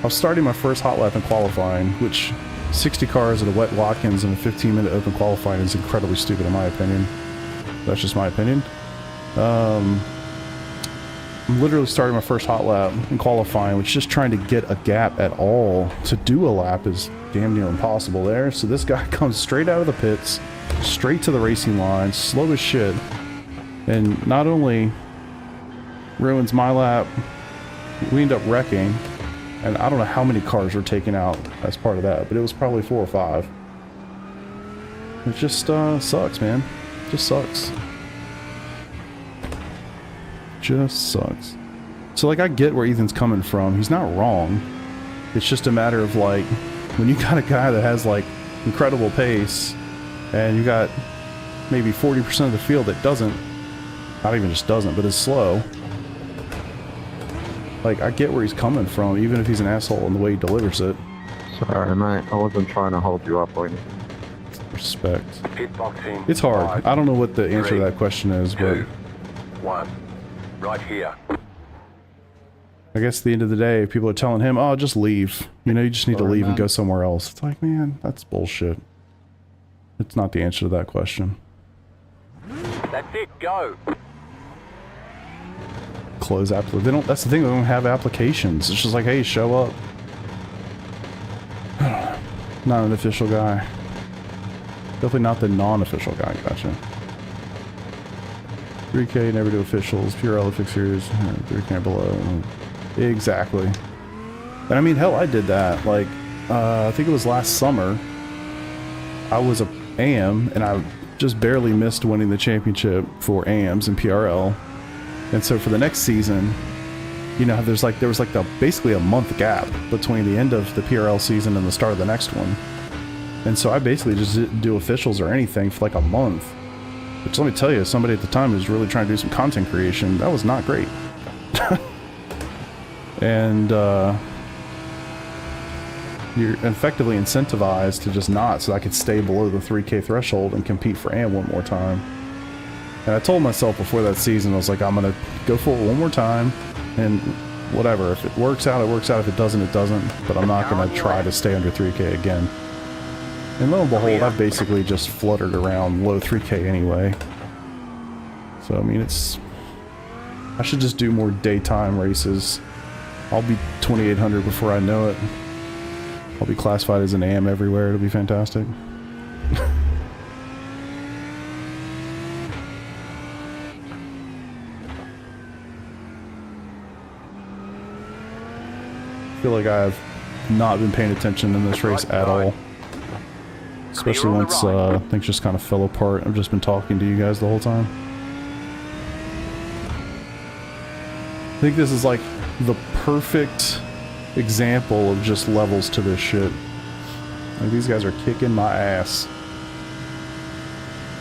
I was starting my first hot lap in qualifying, which 60 cars at a wet Watkins in a 15-minute open qualifying is incredibly stupid in my opinion. That's just my opinion. I'm literally starting my first hot lap in qualifying, which just trying to get a gap at all to do a lap is damn near impossible there. So this guy comes straight out of the pits, straight to the racing line, slow as shit, and not only ruins my lap, we end up wrecking, and I don't know how many cars were taken out as part of that, but it was probably 4 or 5. It just sucks, man. It just sucks. Just sucks. So like I get where Ethan's coming from. He's not wrong. It's just a matter of like when you got a guy that has like incredible pace and you got maybe 40% of the field that doesn't, not even just doesn't, but is slow. Like I get where he's coming from, even if he's an asshole in the way he delivers it. Sorry, mate. I wasn't trying to hold you up or anything. Respect. Pit boxing. It's hard. 5, I don't know what the answer 3, to that question is, 2, but 1. Right here. I guess at the end of the day, people are telling him, oh, just leave. You know, you just need to leave and go somewhere else. It's like, man, that's bullshit. It's not the answer to that question. That's it, go. Close app. They don't. That's the thing. They don't have applications. It's just like, hey, show up. Not an official guy. Definitely not the non-official guy. Gotcha. 3K, never do officials. Purell fixtures. 3K below. Exactly. And I mean, hell, I did that. Like, I think it was last summer. I was a AM, and I just barely missed winning the championship for AMs and PRL. And so for the next season, you know, there was like basically a month gap between the end of the PRL season and the start of the next one. And so I basically just didn't do officials or anything for like a month. Which, let me tell you, somebody at the time who was really trying to do some content creation, that was not great. And you're effectively incentivized to just not, so I could stay below the 3K threshold and compete for AM one more time. And I told myself before that season, I was like, I'm going to go for it one more time, and whatever. If it works out, it works out. If it doesn't, it doesn't. But I'm not going to try to stay under 3K again. And lo and behold, I've basically just fluttered around low 3K anyway. So, I mean, I should just do more daytime races. I'll be 2800 before I know it. I'll be classified as an AM everywhere. It'll be fantastic. I feel like I have not been paying attention in this race at all. especially on the once right. things just kind of fell apart. I've just been talking to you guys the whole time. I think this is like the perfect example of just levels to this shit. Like, these guys are kicking my ass.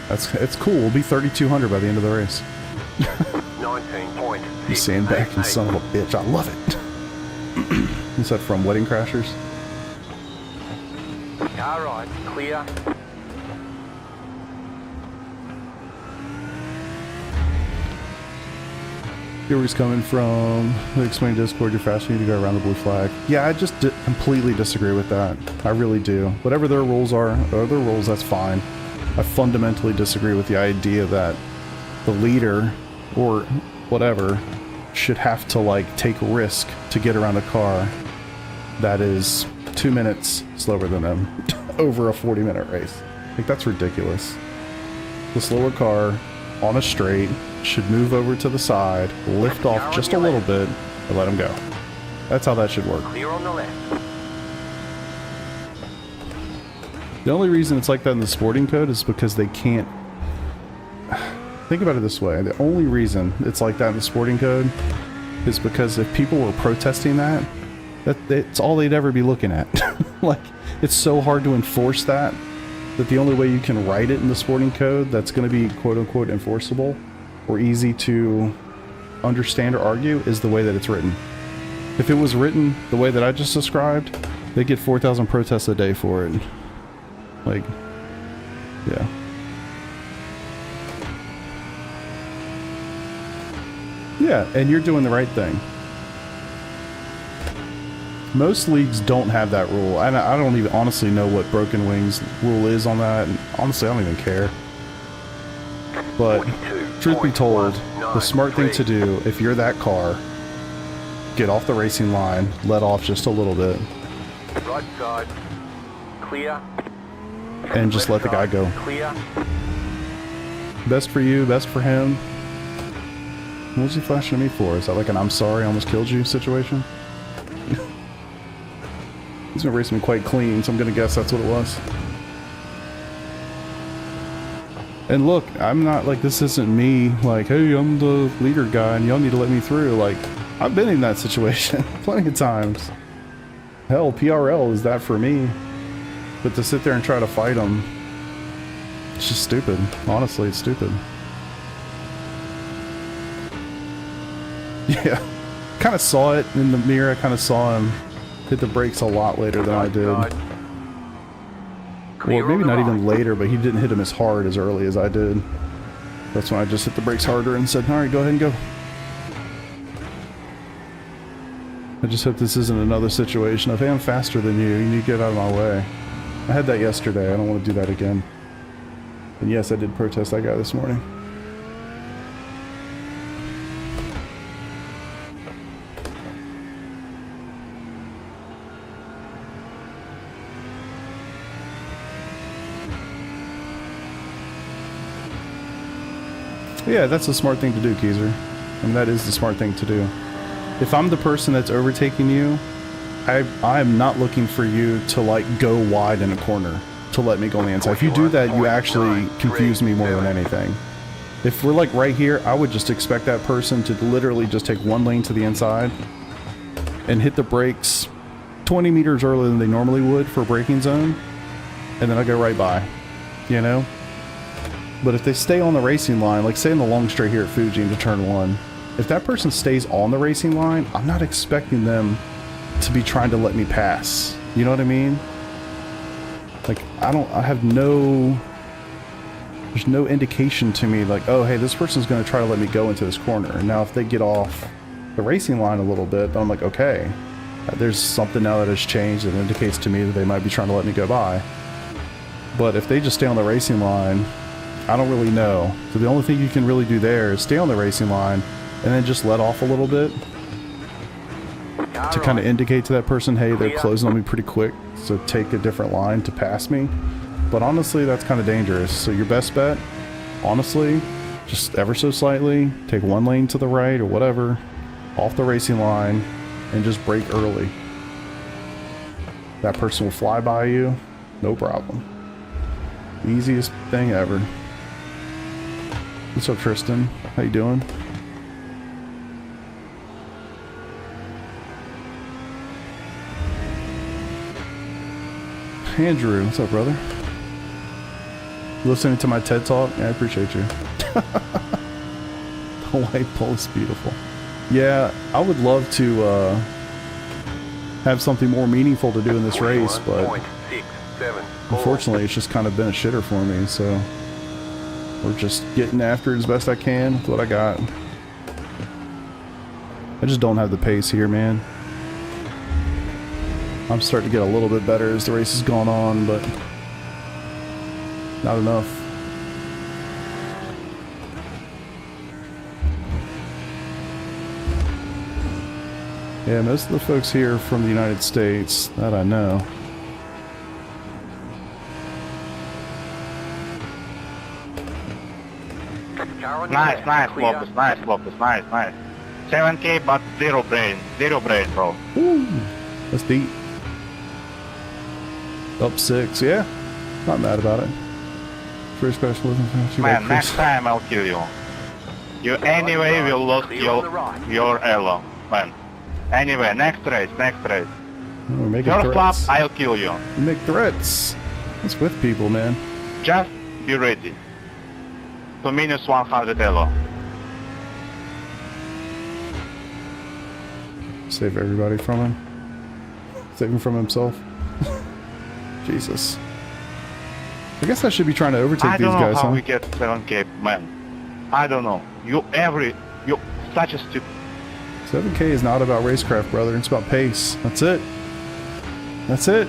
It's cool. We'll be 3,200 by the end of the race. 19.688. You sandbagging son of a bitch. I love it. What's that from? Wedding Crashers? Car right, clear. Here where he's coming from. They explain Discord, you're faster, you need to go around the blue flag. Yeah, I just completely disagree with that. I really do. Whatever their rules are, or their rules, that's fine. I fundamentally disagree with the idea that the leader, or whatever, should have to, like, take risk to get around a car that is 2 minutes slower than them over a 40-minute race. Like, that's ridiculous. The slower car on a straight should move over to the side, lift off just a little bit, and let him go. That's how that should work. Clear on the left. The only reason it's like that in the sporting code is because they can't... Think about it this way. The only reason it's like that in the sporting code is because if people were protesting that's all they'd ever be looking at. Like, it's so hard to enforce that the only way you can write it in the sporting code that's going to be quote-unquote enforceable or easy to understand or argue is the way that it's written. If it was written the way that I just described, they'd get 4,000 protests a day for it. Like, yeah. Yeah, and you're doing the right thing. Most leagues don't have that rule. I don't even honestly know what Broken Wings rule is on that, and honestly I don't even care. But truth be told, the smart thing to do, if you're that car, get off the racing line, let off just a little bit, Right side, clear. and just let the guy go. Clear. Best for you, best for him. What was he flashing at me for? Is that like an I'm sorry, I almost killed you situation? He's been racing me quite clean, so I'm gonna guess that's what it was. And look, I'm not like, this isn't me like, hey, I'm the leader guy and y'all need to let me through. Like, I've been in that situation plenty of times. Hell, PRL is that for me. But to sit there and try to fight them, it's just stupid. Honestly, it's stupid. Yeah, kind of saw it in the mirror. I kind of saw him hit the brakes a lot later than I did. Well, maybe not even later, but he didn't hit him as hard as early as I did. That's when I just hit the brakes harder and said, alright, go ahead and go. I just hope this isn't another situation of, hey, I'm faster than you, you need to get out of my way. I had that yesterday, I don't want to do that again. And yes, I did protest that guy this morning. Yeah, that's the smart thing to do, Keezer. I mean, that is the smart thing to do. If I'm the person that's overtaking you, I am not looking for you to, like, go wide in a corner to let me go on the inside. If you do that, you actually confuse me more than anything. If we're, like, right here, I would just expect that person to literally just take one lane to the inside and hit the brakes 20 meters earlier than they normally would for a braking zone, and then I go right by, you know? But if they stay on the racing line, like say in the long straight here at Fuji into turn 1, if that person stays on the racing line, I'm not expecting them to be trying to let me pass. You know what I mean? Like, there's no indication to me like, oh, hey, this person's going to try to let me go into this corner. Now, if they get off the racing line a little bit, then I'm like, okay, there's something now that has changed that indicates to me that they might be trying to let me go by. But if they just stay on the racing line, I don't really know. So the only thing you can really do there is stay on the racing line and then just let off a little bit to kind of indicate to that person, hey, they're closing on me pretty quick, so take a different line to pass me. But honestly, that's kind of dangerous. So your best bet, honestly, just ever so slightly, take one lane to the right or whatever, off the racing line, and just brake early. That person will fly by you, no problem. Easiest thing ever. What's up, Tristan? How you doing? Andrew, what's up, brother? Listening to my TED Talk? Yeah, I appreciate you. The white pole is beautiful. Yeah, I would love to have something more meaningful to do in this race, but 41.67. unfortunately it's just kind of been a shitter for me, so we're just getting after it as best I can with what I got. I just don't have the pace here, man. I'm starting to get a little bit better as the race has gone on, but not enough. Yeah, most of the folks here are from the United States, that I know. Car on your Nice, left. nice, Clear. Lopez, nice. 7K, but zero brain, bro. Woo! That's deep. Up 6, yeah. Not mad about it. First specialism. Man, next time I'll kill you. You anyway will lose your elo, man. Anyway, next race. We're making Your flap, threats. I'll kill you. We make threats. It's with people, man. Just be ready. To minus 100 elo. Save everybody from him. Save him from himself. Jesus. I guess I should be trying to overtake I these don't know guys, how huh? we get 7K, man. I don't know. You such a stupid. 7K is not about racecraft, brother. It's about pace. That's it. That's it.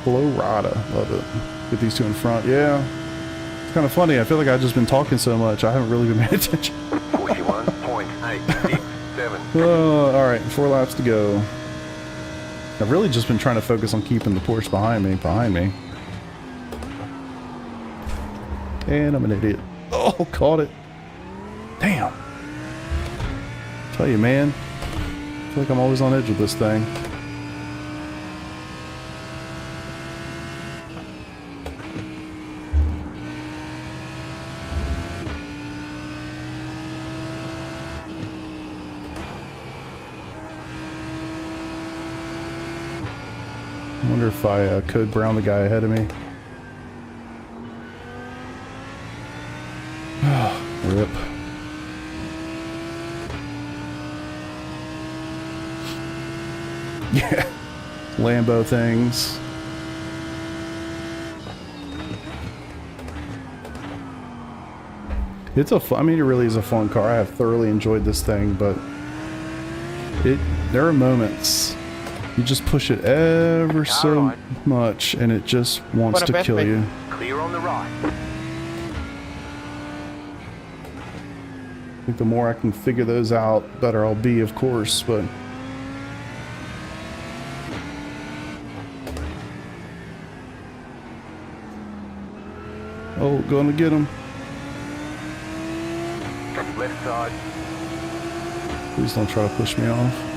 Blow Rada. Love it. Get these two in front. Yeah. It's kind of funny. I feel like I've just been talking so much. I haven't really been paying attention. 41.867. Alright, 4 laps to go. I've really just been trying to focus on keeping the Porsche behind me. And I'm an idiot. Oh, caught it. Damn. Tell you, man. I feel like I'm always on edge with this thing. I wonder if I code brown the guy ahead of me. Rip. Yeah. Lambo things. It's a fun, I mean, it really is a fun car. I have thoroughly enjoyed this thing, but there are moments you just push it ever so much and it just wants to kill you. Clear on the right. I think the more I can figure those out, better I'll be, of course, but oh, gonna get him. Left side. Please don't try to push me off.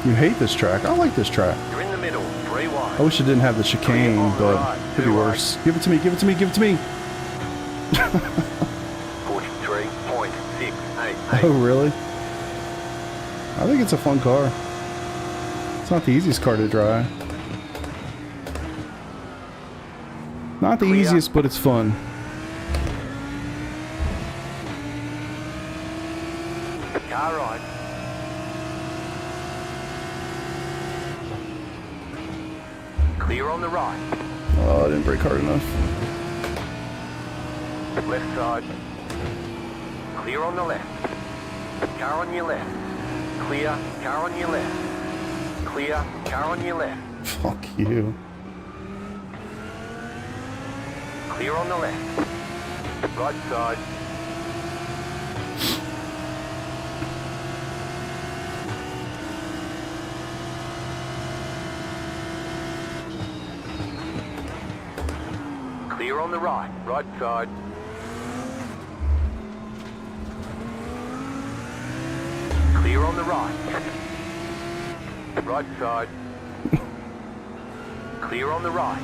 You hate this track. I like this track. You're in the middle. 3 wide. I wish it didn't have the chicane, but it could be worse. Give it to me, give it to me, give it to me. 43.688. Oh, really? I think it's a fun car. It's not the easiest car to drive. Not the easiest, but it's fun. Car right. Clear on the right. Oh, I didn't brake hard enough. Left side. Clear on the left. Car on your left. Clear. Car on your left. Clear. Car on your left. Fuck you. Clear on the left. Right side. Clear on the right. Right side. Clear on the right. Right side. Clear on the right.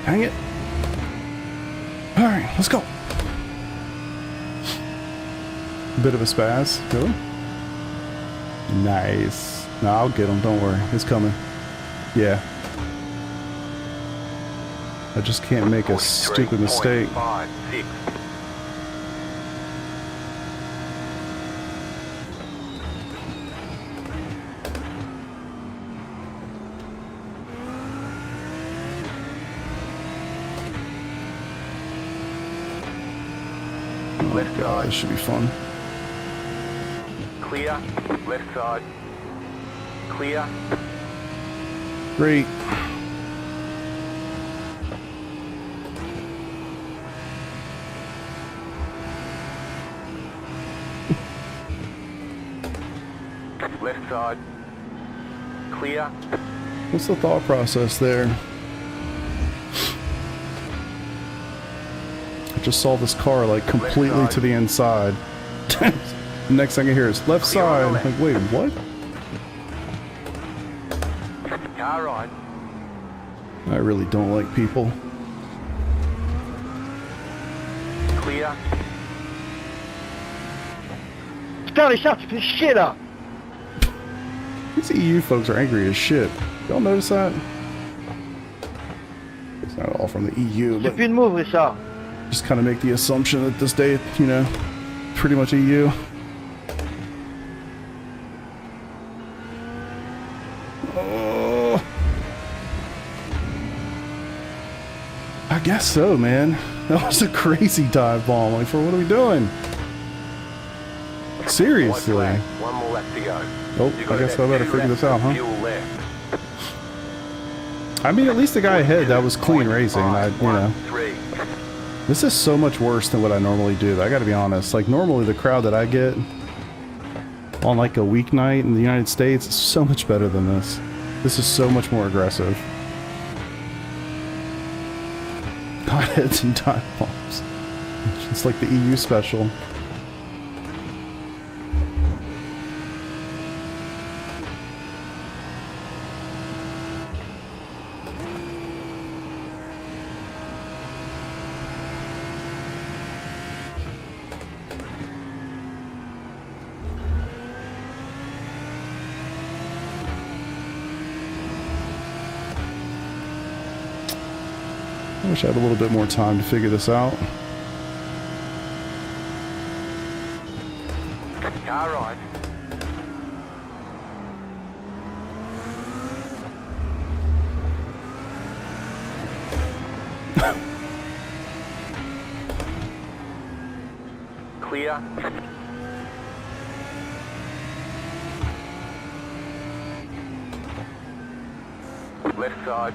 Hang it. All right, let's go. Bit of a spaz. Really? Nice. No, I'll get him. Don't worry. It's coming. Yeah. I just can't make a stupid mistake. 43.56. Left God, side. this should be fun. Clear. Left side. Clear. Great. Left side. Clear. What's the thought process there? I just saw this car like completely to the inside. The next thing I hear is left Clear on side. the Like, wait, what? Car right. I really don't like people. Clear. Scotty, shut this shit up. These EU folks are angry as shit. Y'all notice that? It's not all from the EU, but Stupid move, Richard. just kind of make the assumption that this day, you know, pretty much EU. Oh, I guess so, man. That was a crazy dive bomb. Like, for what are we doing? White Seriously. flag. One more lap to go. Oh, You've I got guess I about better 2 figure laps this out, of huh? fuel left. I mean, at least the guy ahead, that was clean racing. You know. 3. This is so much worse than what I normally do. I gotta be honest. Like, normally the crowd that I get on like a weeknight in the United States is so much better than this. This is so much more aggressive. Hotheads and dive bombs. It's like the EU special. I wish I had a little bit more time to figure this out. Car right. Clear. Left side.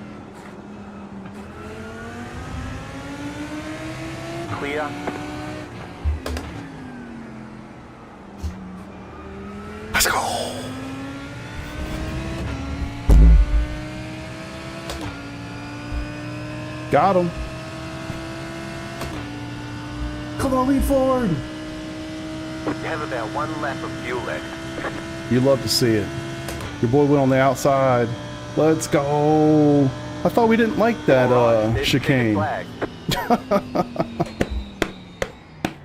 Clear. Let's go! Got him. Come on, lean forward. You have about 1 lap of fuel left. You love to see it. Your boy went on the outside. Let's go. I thought we didn't like that Alright, there's the chicane. flag.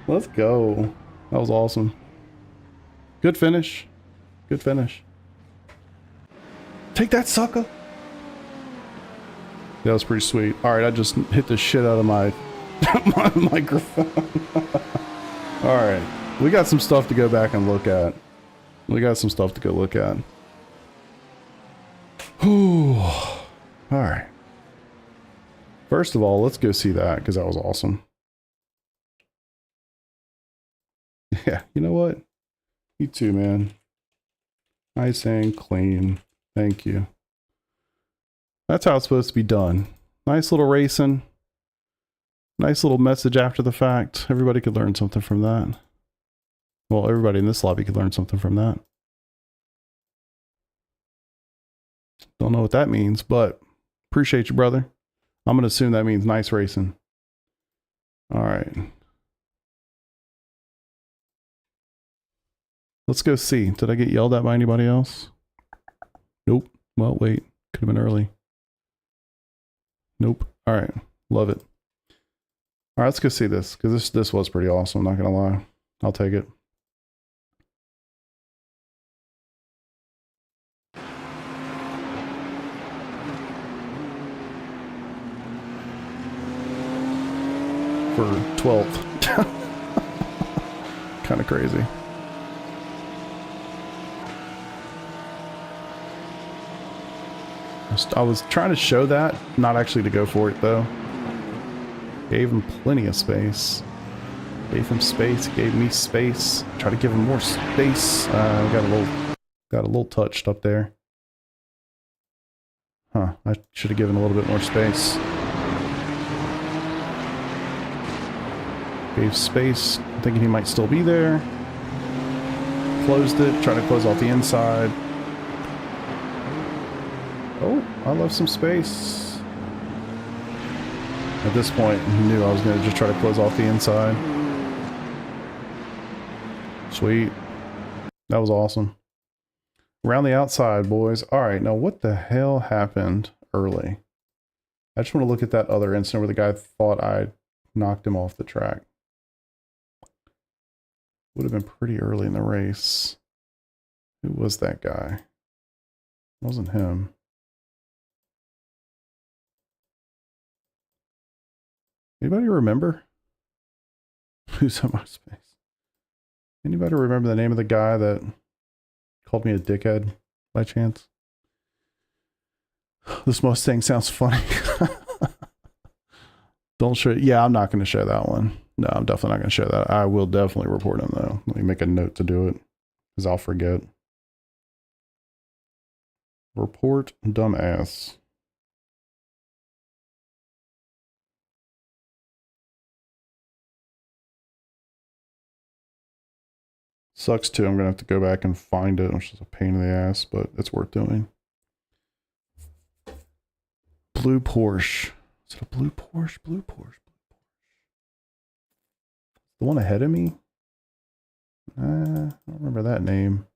Let's go. That was awesome. Good finish. Good finish. Take that, sucker. That was pretty sweet. Alright, I just hit the shit out of my, my microphone. Alright. We got some stuff to go back and look at. We got some stuff to go look at. Whew. Alright. First of all, let's go see that, because that was awesome. Yeah, you know what? You too, man. Nice and clean. Thank you. That's how it's supposed to be done. Nice little racing. Nice little message after the fact. Everybody could learn something from that. Well, everybody in this lobby could learn something from that. Don't know what that means, but appreciate you, brother. I'm going to assume that means nice racing. All right. Let's go see. Did I get yelled at by anybody else? Nope. Well, wait. Could have been early. Nope. All right. Love it. All right, let's go see this, because this was pretty awesome, not going to lie. I'll take it. For 12th. Kind of crazy. I was trying to show that, not actually to go for it though. Gave him plenty of space. Gave him space, gave me space. Try to give him more space. Got a little touched up there. Huh, I should have given a little bit more space. Gave space, thinking he might still be there. Closed it, trying to close off the inside. Oh, I left some space. At this point, he knew I was going to just try to close off the inside. Sweet. That was awesome. Around the outside, boys. All right, now what the hell happened early? I just want to look at that other incident where the guy thought I knocked him off the track. Would have been pretty early in the race. Who was that guy? It wasn't him. Anybody remember? Who's on my space? Anybody remember the name of the guy that called me a dickhead by chance? This Mustang sounds funny. Don't show. Yeah, I'm not going to show that one. No, I'm definitely not going to show that. I will definitely report him though. Let me make a note to do it because I'll forget. Report dumbass. Sucks too. I'm going to have to go back and find it, which is a pain in the ass, but it's worth doing. Blue Porsche. Is it a blue Porsche? Blue Porsche. The one ahead of me? I don't remember that name.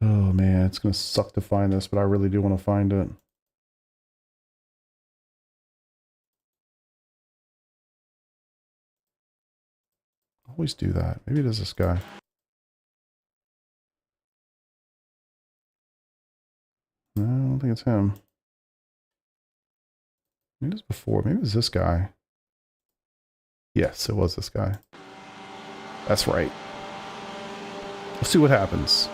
Oh man, it's going to suck to find this, but I really do want to find it. Always do that. Maybe it is this guy. No, I don't think it's him. Maybe it was before. Maybe it was this guy. Yes, it was this guy. That's right. Let's see what happens.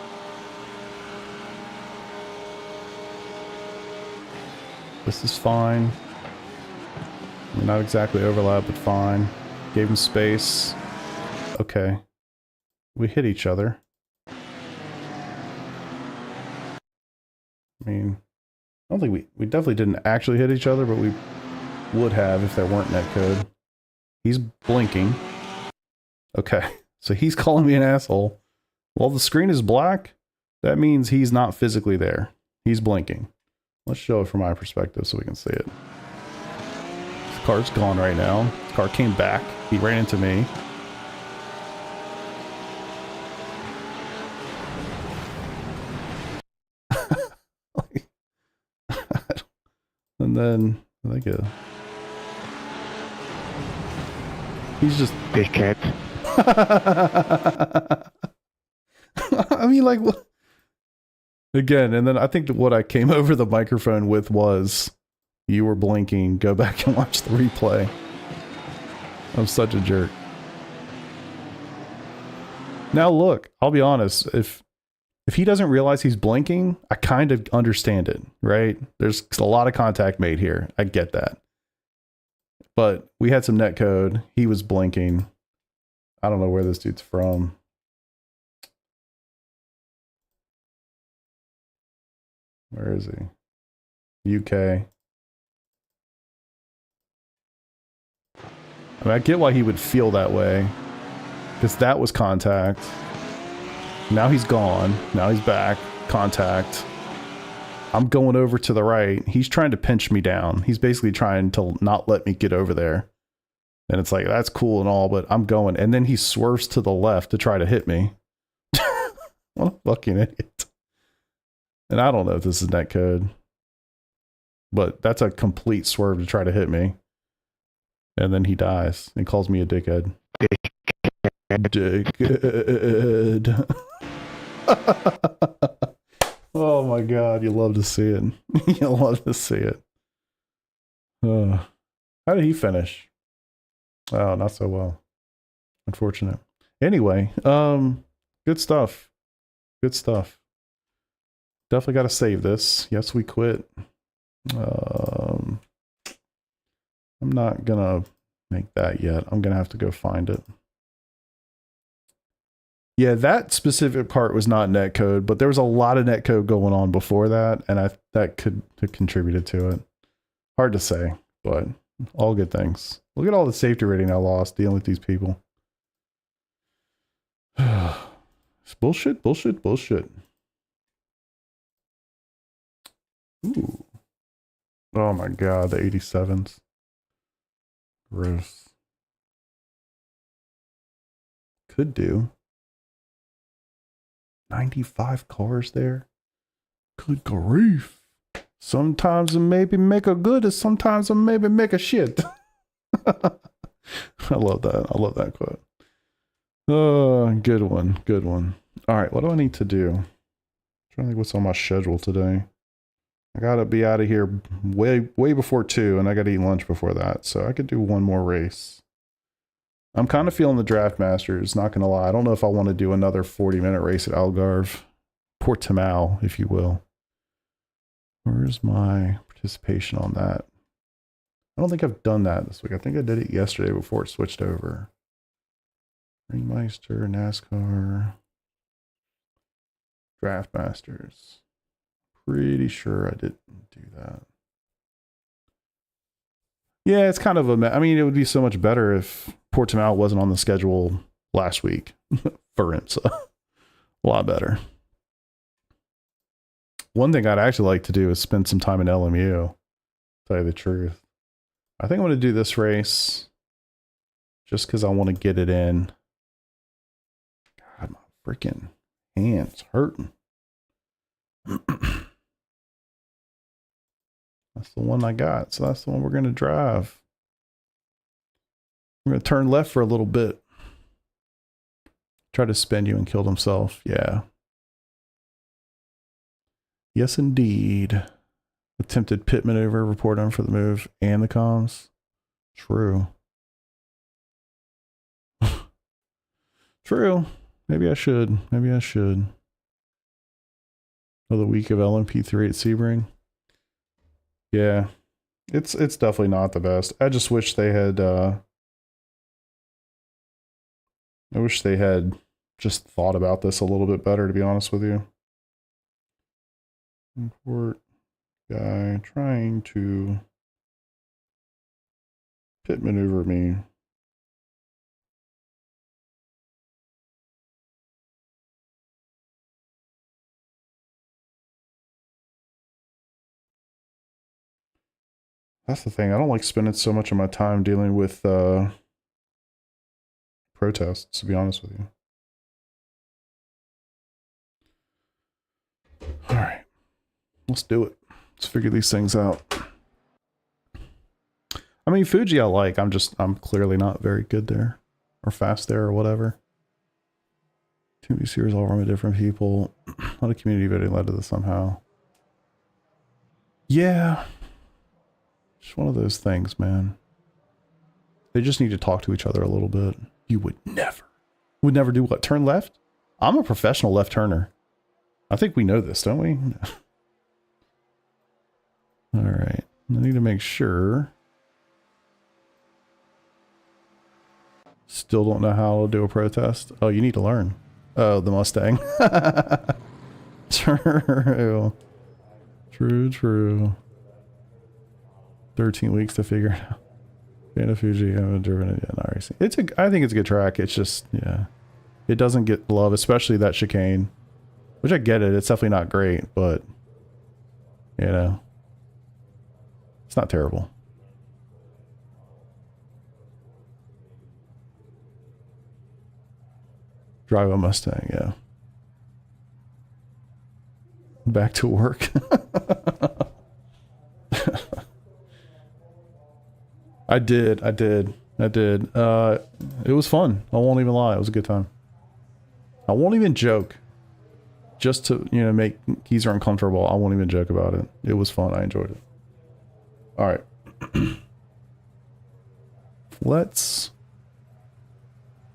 This is fine. Not exactly overlap, but fine. Gave him space. Okay. We hit each other. I mean, I don't think we definitely didn't actually hit each other, but we would have if there weren't netcode. He's blinking. Okay, so he's calling me an asshole. Well, the screen is black. That means he's not physically there. He's blinking. Let's show it from my perspective so we can see it. This car's gone right now. This car came back. He ran into me. And then I think he's just Dickhead. I mean, like, what? Again, and then I think that what I came over the microphone with was, you were blinking, go back and watch the replay. I'm such a jerk. Now look, I'll be honest, if he doesn't realize he's blinking, I kind of understand it, right? There's a lot of contact made here. I get that. But we had some netcode. He was blinking. I don't know where this dude's from. Where is he? UK. I mean, I get why he would feel that way. Because that was contact. Now he's gone. Now he's back. Contact. I'm going over to the right. He's trying to pinch me down. He's basically trying to not let me get over there. And it's like, that's cool and all, but I'm going. And then he swerves to the left to try to hit me. What a fucking idiot. And I don't know if this is netcode, but that's a complete swerve to try to hit me. And then he dies and calls me a dickhead. Dickhead. Oh my god, you love to see it. You love to see it. How did he finish? Oh, not so well. Unfortunate. Anyway, good stuff. Good stuff. Definitely got to save this. Yes, we quit. I'm not gonna make that yet. I'm gonna have to go find it. Yeah, that specific part was not netcode, but there was a lot of netcode going on before that, and that could have contributed to it. Hard to say, but all good things. Look at all the safety rating I lost dealing with these people. It's bullshit, bullshit, bullshit. Ooh. Oh my god, the 87s. Gross. Could do. 95 cars there. Good grief. Sometimes it maybe make a good, and sometimes it maybe make a shit. I love that. I love that quote. Oh, good one. Good one. All right, what do I need to do? I'm trying to think what's on my schedule today. I gotta be out of here way before 2, and I gotta eat lunch before that, so I could do one more race. I'm kind of feeling the Draft Masters, not gonna lie. I don't know if I want to do another 40-minute race at Algarve. Portimao, if you will. Where's my participation on that? I don't think I've done that this week. I think I did it yesterday before it switched over. Ringmeister, NASCAR, Draft Masters. Pretty sure I didn't do that. Yeah, it's kind of a... I mean, it would be so much better if Portimao wasn't on the schedule last week for IMSA. A lot better. One thing I'd actually like to do is spend some time in LMU. Tell you the truth. I think I'm going to do this race just because I want to get it in. God, my freaking hands hurting. That's the one I got, so that's the one we're going to drive. We're going to turn left for a little bit. Try to spin you and killed himself. Yeah. Yes, indeed. Attempted pit maneuver, report on for the move and the comms. True. True. Maybe I should. Maybe I should. Another week of LMP3 at Sebring. Yeah. It's definitely not the best. I just wish they had I wish they had just thought about this a little bit better, to be honest with you. Import guy trying to pit maneuver me. That's the thing. I don't like spending so much of my time dealing with protests, to be honest with you. All right. Let's do it. Let's figure these things out. I mean, Fuji I like. I'm clearly not very good there. Or fast there or whatever. TV series all run with different people. A lot of community video led to this somehow. Yeah. Just one of those things, man. They just need to talk to each other a little bit. You would never. Would never do what? Turn left? I'm a professional left turner. I think we know this, don't we? All right. I need to make sure. Still don't know how to do a protest. Oh, you need to learn. Oh, the Mustang. True. True. 13 weeks to figure it out. Fan of Fuji, I haven't driven it yet. iRacing. I think it's a good track. It's just, yeah. It doesn't get love, especially that chicane. Which I get it. It's definitely not great, but You know, it's not terrible. Drive a Mustang, yeah. Back to work. I did. It was fun. I won't even lie. It was a good time. I won't even joke. Just to, you know, make Geezer uncomfortable, I won't even joke about it. It was fun. I enjoyed it. All right. Let's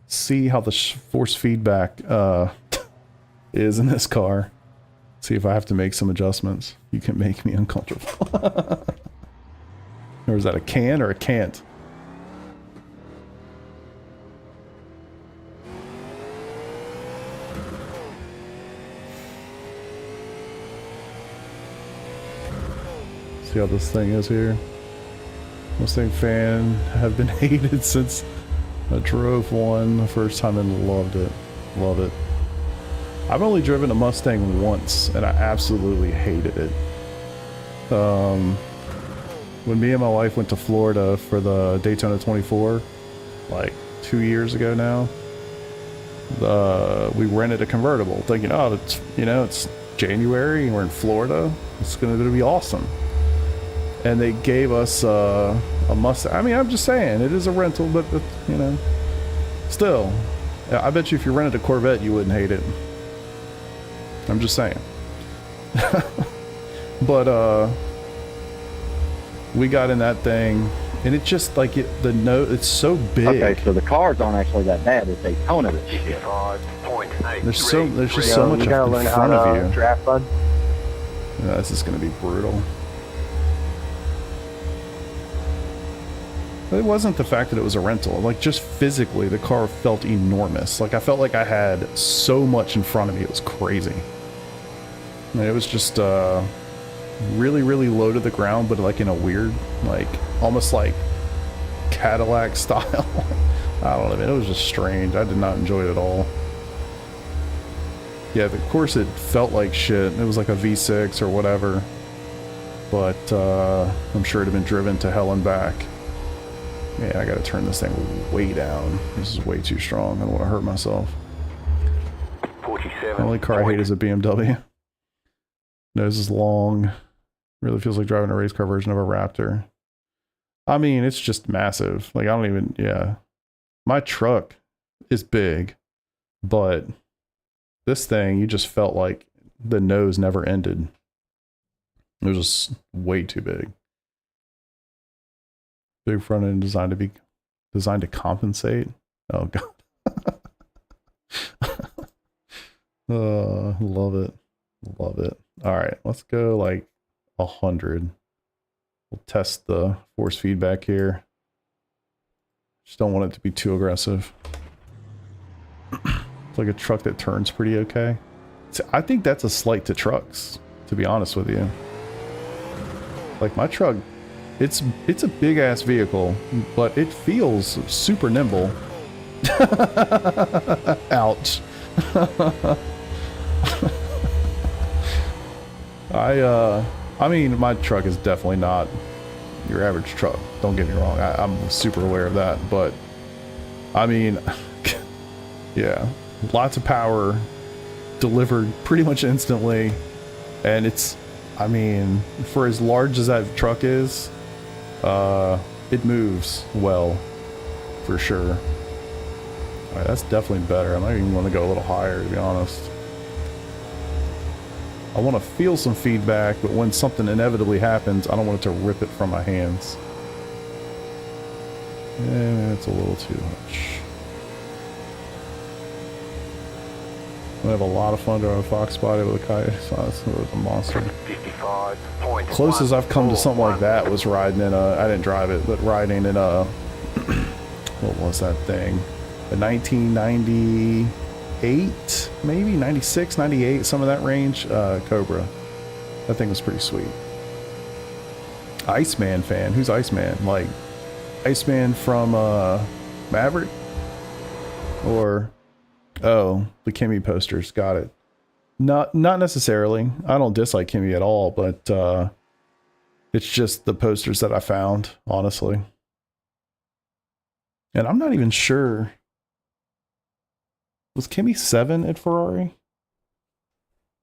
see how the force feedback is in this car. See if I have to make some adjustments. You can make me uncomfortable. Or is that a can or a can't? See how this thing is here. Mustang fan, have been hated since I drove one the first time and loved it. Love it. I've only driven a Mustang once and I absolutely hated it. When me and my wife went to Florida for the Daytona 24, like 2 years ago now, we rented a convertible thinking, oh, it's, you know, it's January and we're in Florida. It's going to be awesome. And they gave us a Mustang. I mean, I'm just saying, it is a rental, but, you know, still, I bet you if you rented a Corvette, you wouldn't hate it. I'm just saying. But, we got in that thing, and it just, like, it's so big. Okay, so the cars aren't actually that bad. It's Daytona that you get. 5.8. There's just so much in front of you. Draft, bud. Yeah, this is going to be brutal. It wasn't the fact that it was a rental. Like, just physically, the car felt enormous. Like, I felt like I had so much in front of me. It was crazy. And it was just really, really low to the ground, but like in a weird, like, almost like Cadillac style. I don't know, man. It was just strange. I did not enjoy it at all. Yeah, of course it felt like shit. It was like a V6 or whatever. But I'm sure it had been driven to hell and back. Man, I gotta turn this thing way down. This is way too strong. I don't want to hurt myself. 47. The only car I hate is a BMW. Nose is long. Really feels like driving a race car version of a Raptor. I mean, it's just massive. Like, I don't even, yeah. My truck is big, but this thing, you just felt like the nose never ended. It was just way too big. Big front end designed to compensate. Oh god. Love it. Love it. All right, let's go like 100. We'll test the force feedback here. Just don't want it to be too aggressive. It's like a truck that turns pretty okay. So I think that's a slight to trucks, to be honest with you. Like, my truck, it's a big ass vehicle, but it feels super nimble. Ouch. I mean, my truck is definitely not your average truck. Don't get me wrong. I'm super aware of that, but I mean, yeah, lots of power delivered pretty much instantly. And it's, I mean, for as large as that truck is, it moves well, for sure. All right, that's definitely better. I might even want to go a little higher, to be honest. I want to feel some feedback, but when something inevitably happens, I don't want it to rip it from my hands. Yeah, it's a little too much. I have a lot of fun driving a Fox body with a Coyote. It's a monster. 55. Closest I've come to something like that was riding in a, I didn't drive it, but riding in a, what was that thing? A 1998, maybe 96, 98, some of that range, Cobra. That thing was pretty sweet. Iceman fan, who's Iceman? Like, Iceman from Maverick? Or, oh, the Kimmy posters, got it. Not necessarily. I don't dislike Kimmy at all, but it's just the posters that I found, honestly. And I'm not even sure. Was Kimmy 7 at Ferrari?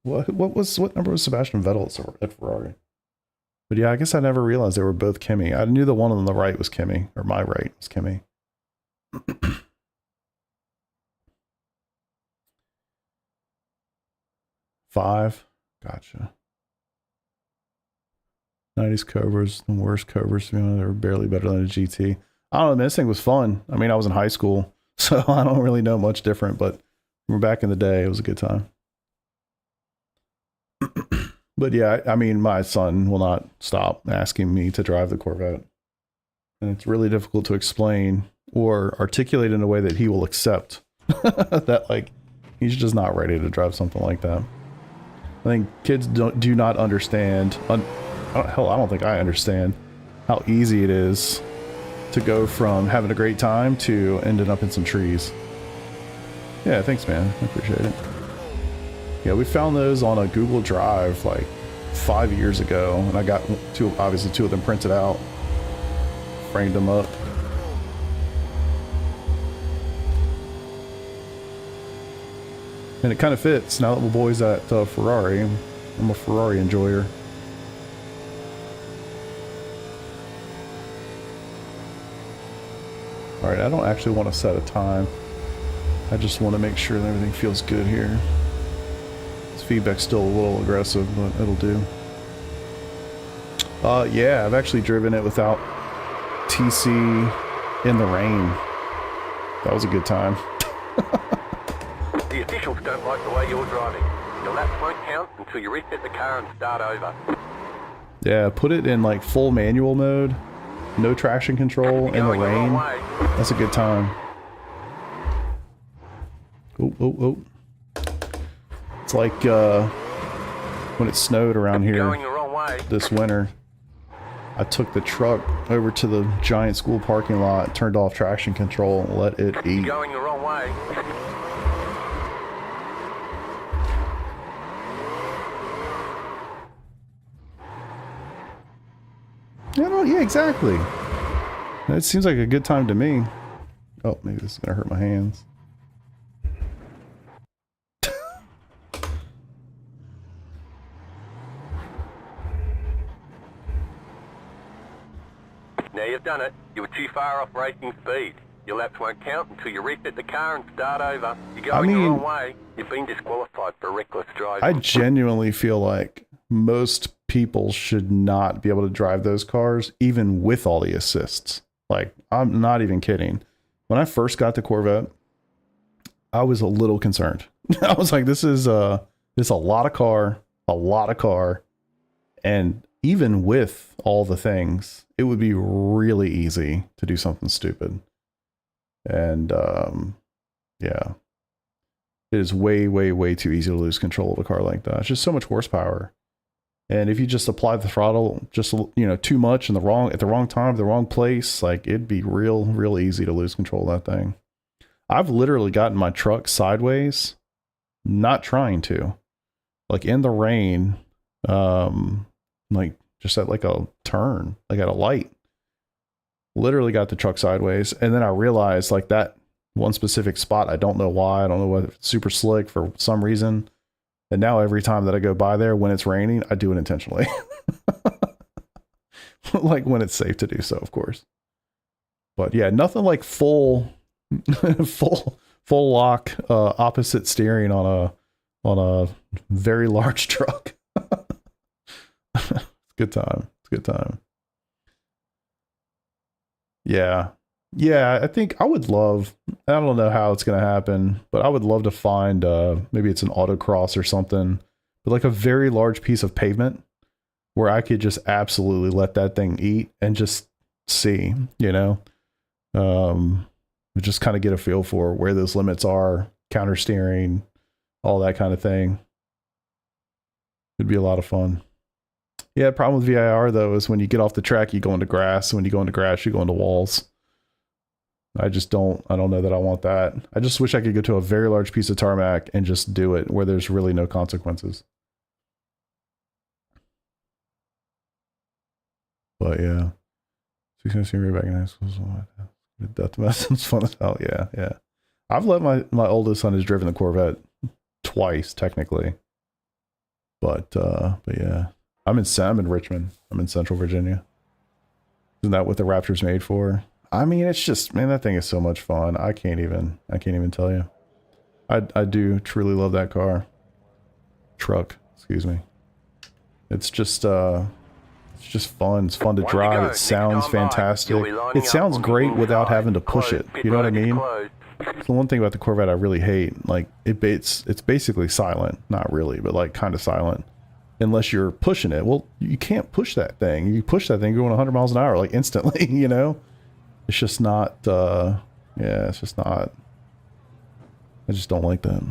What number was Sebastian Vettel at Ferrari? But yeah, I guess I never realized they were both Kimmy. I knew the one on the right was Kimmy, or my right was Kimmy. 5. Gotcha. 90s Cobras, the worst Cobras, you know, they were barely better than a GT. I don't know, man, this thing was fun. I mean, I was in high school, so I don't really know much different, but we're back in the day, it was a good time. But yeah, I mean, my son will not stop asking me to drive the Corvette. And it's really difficult to explain or articulate in a way that he will accept that, like, he's just not ready to drive something like that. I think kids do not understand. Hell, I don't think I understand how easy it is to go from having a great time to ending up in some trees. Yeah, thanks, man. I appreciate it. Yeah, we found those on a Google Drive like 5 years ago, and I got obviously two of them printed out, framed them up. And it kind of fits now that my boy's at Ferrari. I'm a Ferrari enjoyer. Alright, I don't actually want to set a time. I just want to make sure that everything feels good here. This feedback's still a little aggressive, but it'll do. Yeah, I've actually driven it without TC in the rain. That was a good time. The officials don't like the way you're driving. Your laps won't count until you reset the car and start over. Yeah, put it in like full manual mode. No traction control in the rain. That's a good time. Oh, oh, oh. It's like when it snowed around here this winter. I took the truck over to the giant school parking lot, turned off traction control, and let it eat. Going the wrong way. Yeah, exactly. It seems like a good time to me. Oh, maybe this is gonna hurt my hands. Now you've done it. You were too far off racing speed. Your laps won't count until you reset the car and start over. You're going the wrong way. You've been disqualified for reckless driving. I genuinely feel like most people should not be able to drive those cars, even with all the assists. Like, I'm not even kidding. When I first got the Corvette, I was a little concerned. I was like, this is a lot of car, and even with all the things, it would be really easy to do something stupid. And yeah, it is way, way, way too easy to lose control of a car like that. It's just so much horsepower. And if you just apply the throttle just, you know, too much in the wrong, at the wrong time, the wrong place, like, it'd be real easy to lose control of that thing. I've literally gotten my truck sideways, not trying to, like in the rain, like just at like a turn, like at a light, literally got the truck sideways. And then I realized, like, that one specific spot, I don't know why, I don't know whether it's super slick for some reason. And now every time that I go by there when it's raining, I do it intentionally. Like when it's safe to do so, of course. But yeah, nothing like full lock, opposite steering on a very large truck. It's a good time. It's a good time. Yeah. Yeah, I think I would love, I don't know how it's going to happen, but I would love to find, maybe it's an autocross or something, but like a very large piece of pavement where I could just absolutely let that thing eat and just see, you know, just kind of get a feel for where those limits are, counter steering, all that kind of thing. It'd be a lot of fun. Yeah, the problem with VIR though is when you get off the track, you go into grass. When you go into grass, you go into walls. I don't know that I want that. I just wish I could go to a very large piece of tarmac and just do it where there's really no consequences. But yeah. 6 back in high school. Death Messing's fun as hell. Yeah. I've let my oldest son has driven the Corvette twice, technically. But yeah. I'm in Richmond. I'm in Central Virginia. Isn't that what the Raptor's made for? I mean, it's just, man, that thing is so much fun. I can't even tell you. I do truly love that car. Truck, excuse me. It's just fun. It's fun to drive. It sounds fantastic. It sounds great without having to push it. You know what I mean? It's the one thing about the Corvette I really hate. Like, it's basically silent. Not really, but like kind of silent. Unless you're pushing it. Well, you can't push that thing. You push that thing going 100 miles an hour, like instantly, you know? It's just not, yeah, it's just not, I just don't like that.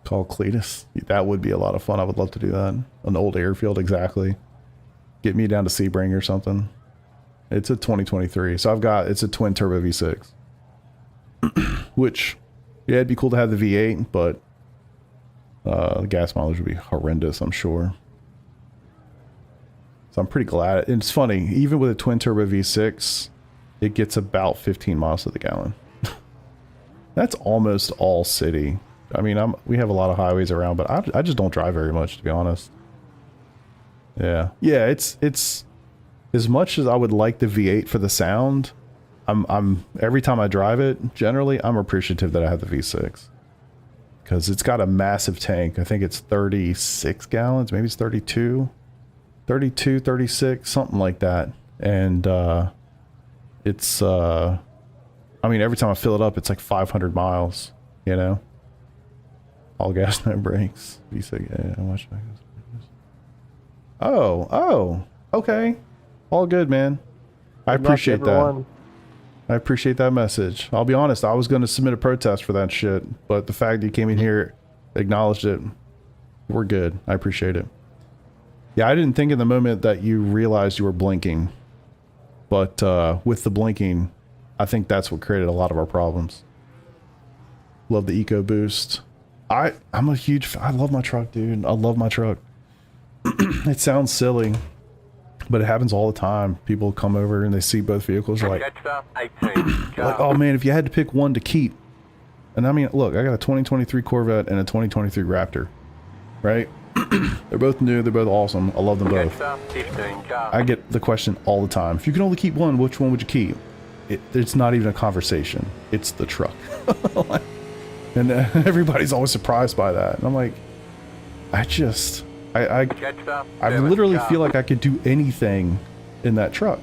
Call Cletus. That would be a lot of fun. I would love to do that. An old airfield, exactly. Get me down to Sebring or something. It's a 2023. So it's a twin turbo V6. Which, yeah, it'd be cool to have the V8, but the gas mileage would be horrendous, I'm sure. So I'm pretty glad. And it's funny, even with a twin turbo V6, it gets about 15 miles to the gallon. That's almost all city. I mean, we have a lot of highways around, but I just don't drive very much, to be honest. Yeah, it's as much as I would like the V8 for the sound. I'm every time I drive it, generally, I'm appreciative that I have the V6 because it's got a massive tank. I think it's 36 gallons, maybe it's 32, 36, something like that. And it's I mean, every time I fill it up, it's like 500 miles, you know. All gas, no brakes. V6, yeah, I watch. Oh, okay. All good, man. I appreciate that. I appreciate that message. I'll be honest, I was going to submit a protest for that shit, but the fact that you came in here, acknowledged it, we're good. I appreciate it. Yeah, I didn't think in the moment that you realized you were blinking, but with the blinking, I think that's what created a lot of our problems. Love the Eco Boost. I'm a huge, I love my truck, dude. I love my truck. It sounds silly, but it happens all the time. People come over and they see both vehicles, like, oh man, if you had to pick one to keep. And I mean, look, I got a 2023 Corvette and a 2023 Raptor, right? They're both new, they're both awesome. I love them both. I get the question all the time. If you can only keep one, which one would you keep? It's not even a conversation. It's the truck. And everybody's always surprised by that. And I'm like, I literally feel like I could do anything in that truck.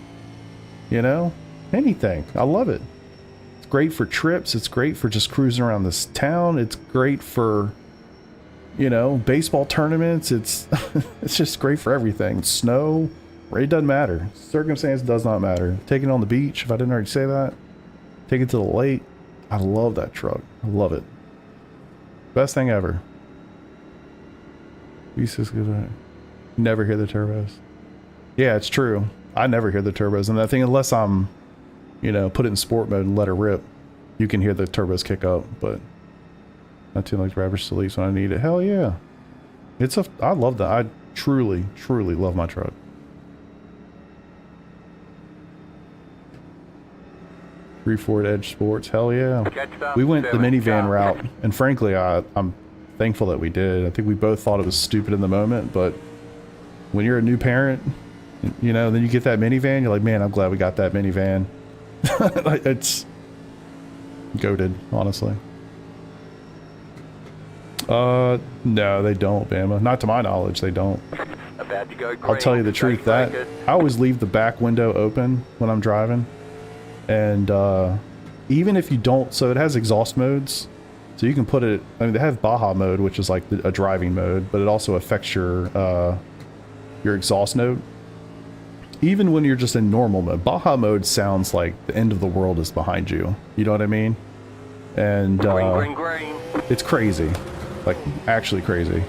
You know? Anything. I love it. It's great for trips. It's great for just cruising around this town. It's great for, you know, baseball tournaments. It's just great for everything. Snow, it doesn't matter. Circumstance does not matter. Take it on the beach, if I didn't already say that. Take it to the lake. I love that truck. I love it. Best thing ever. Never hear the turbos. Yeah, it's true. I never hear the turbos. And that thing, unless I'm, you know, put it in sport mode and let her rip, you can hear the turbos kick up, but not too like Raptor sleeps when I need it. Hell yeah. I love that. I truly, truly love my truck. Ford Edge Sports, hell yeah. We went the minivan route, and frankly, I'm thankful that we did. I think we both thought it was stupid in the moment, but when you're a new parent, you know, then you get that minivan, you're like, man, I'm glad we got that minivan. It's goated, honestly. No, they don't, Bama. Not to my knowledge, they don't. I'll tell you the truth, that I always leave the back window open when I'm driving. And even if you don't, so it has exhaust modes, so you can put it, I mean, they have Baja mode, which is like a driving mode, but it also affects your exhaust note. Even when you're just in normal mode, Baja mode sounds like the end of the world is behind you. You know what I mean? And it's crazy, like actually crazy.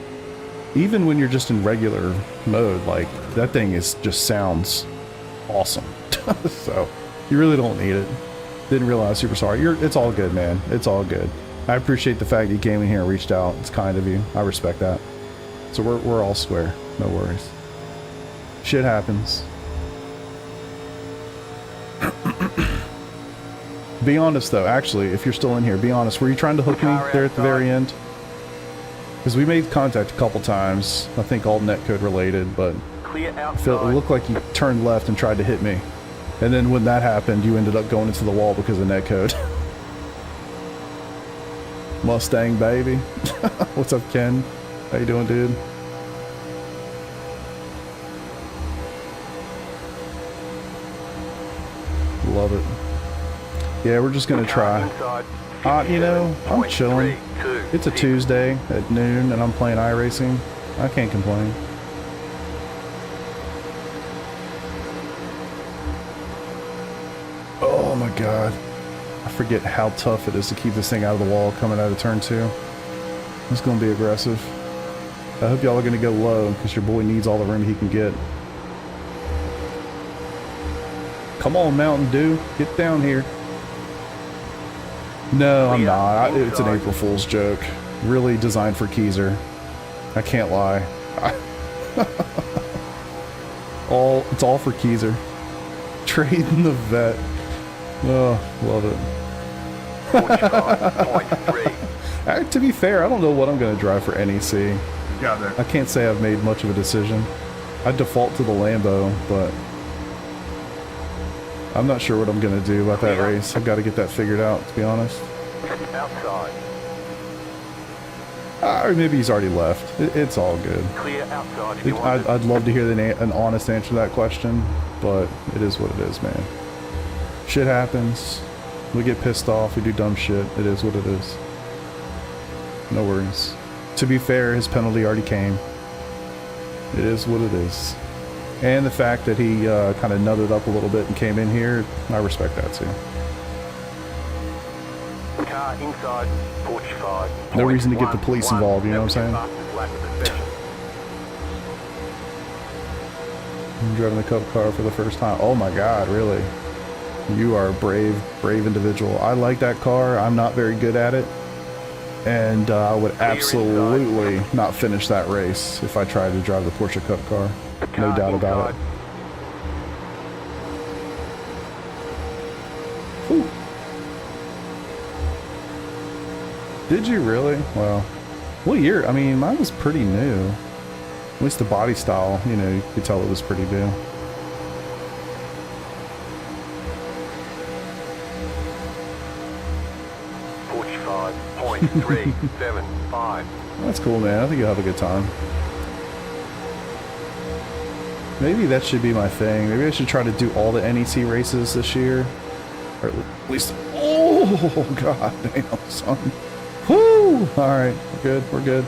Even when you're just in regular mode, like that thing just sounds awesome. So you really don't need it. Didn't realize. Super sorry. It's all good, man. It's all good. I appreciate the fact that you came in here and reached out. It's kind of you. I respect that. So we're all square. No worries. Shit happens. Be honest though, actually, if you're still in here, be honest. Were you trying to hook me there at the very end? Because we made contact a couple times. I think all netcode related, but it looked like you turned left and tried to hit me. And then when that happened, you ended up going into the wall because of netcode. Mustang, baby. What's up, Ken? How you doing, dude? Love it. Yeah, we're just gonna try. You know, I'm chilling. It's a Tuesday at noon and I'm playing iRacing. I can't complain. Oh my god. I forget how tough it is to keep this thing out of the wall coming out of turn 2. It's gonna be aggressive. I hope y'all are gonna go low because your boy needs all the room he can get. Come on, Mountain Dew. Get down here. No, I'm not. It's an April Fool's joke. Really designed for Keezer. I can't lie. It's all for Keezer. Trading the vet. Oh, love it. To be fair, I don't know what I'm going to drive for NEC. I can't say I've made much of a decision. I default to the Lambo, but I'm not sure what I'm going to do about that race. I've got to get that figured out, to be honest. Outside. Or maybe he's already left. It's all good. Clear outside if you want. I'd love to hear an honest answer to that question, but it is what it is, man. Shit happens. We get pissed off. We do dumb shit. It is what it is. No worries. To be fair, his penalty already came. It is what it is. And the fact that he kind of nutted up a little bit and came in here, I respect that too. Car inside 45. No reason to get the police involved, you know what I'm saying? I'm driving the Cup car for the first time. Oh my god, really? You are a brave individual. I like that car. I'm not very good at it. And I would absolutely not finish that race if I tried to drive the Porsche Cup car. No doubt about it. Whew. Did you really? Well, what year? I mean, mine was pretty new. At least the body style, you know, you could tell it was pretty new. .375. That's cool, man. I think you'll have a good time. Maybe that should be my thing. Maybe I should try to do all the NEC races this year. Or at least... Oh, god damn, son. Whoo! Alright, we're good, we're good.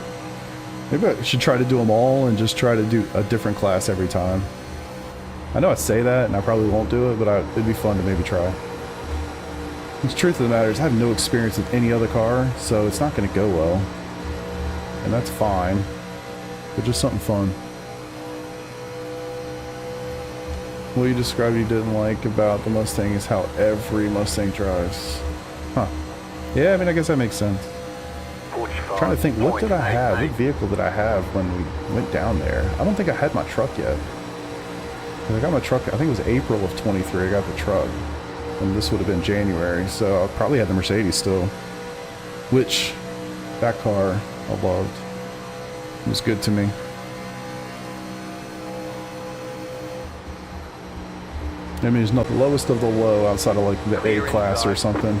Maybe I should try to do them all and just try to do a different class every time. I know I say that and I probably won't do it, but it'd be fun to maybe try. The truth of the matter is I have no experience with any other car, so it's not going to go well. And that's fine. But just something fun. What you described you didn't like about the Mustang is how every Mustang drives. Huh. Yeah, I mean, I guess that makes sense. I'm trying to think, what did I have? What vehicle did I have when we went down there? I don't think I had my truck yet. I got my truck, I think it was April of 23 I got the truck. And this would have been January, so I probably had the Mercedes still. Which, that car, I loved. It was good to me. I mean, it's not the lowest of the low outside of like the A class or something.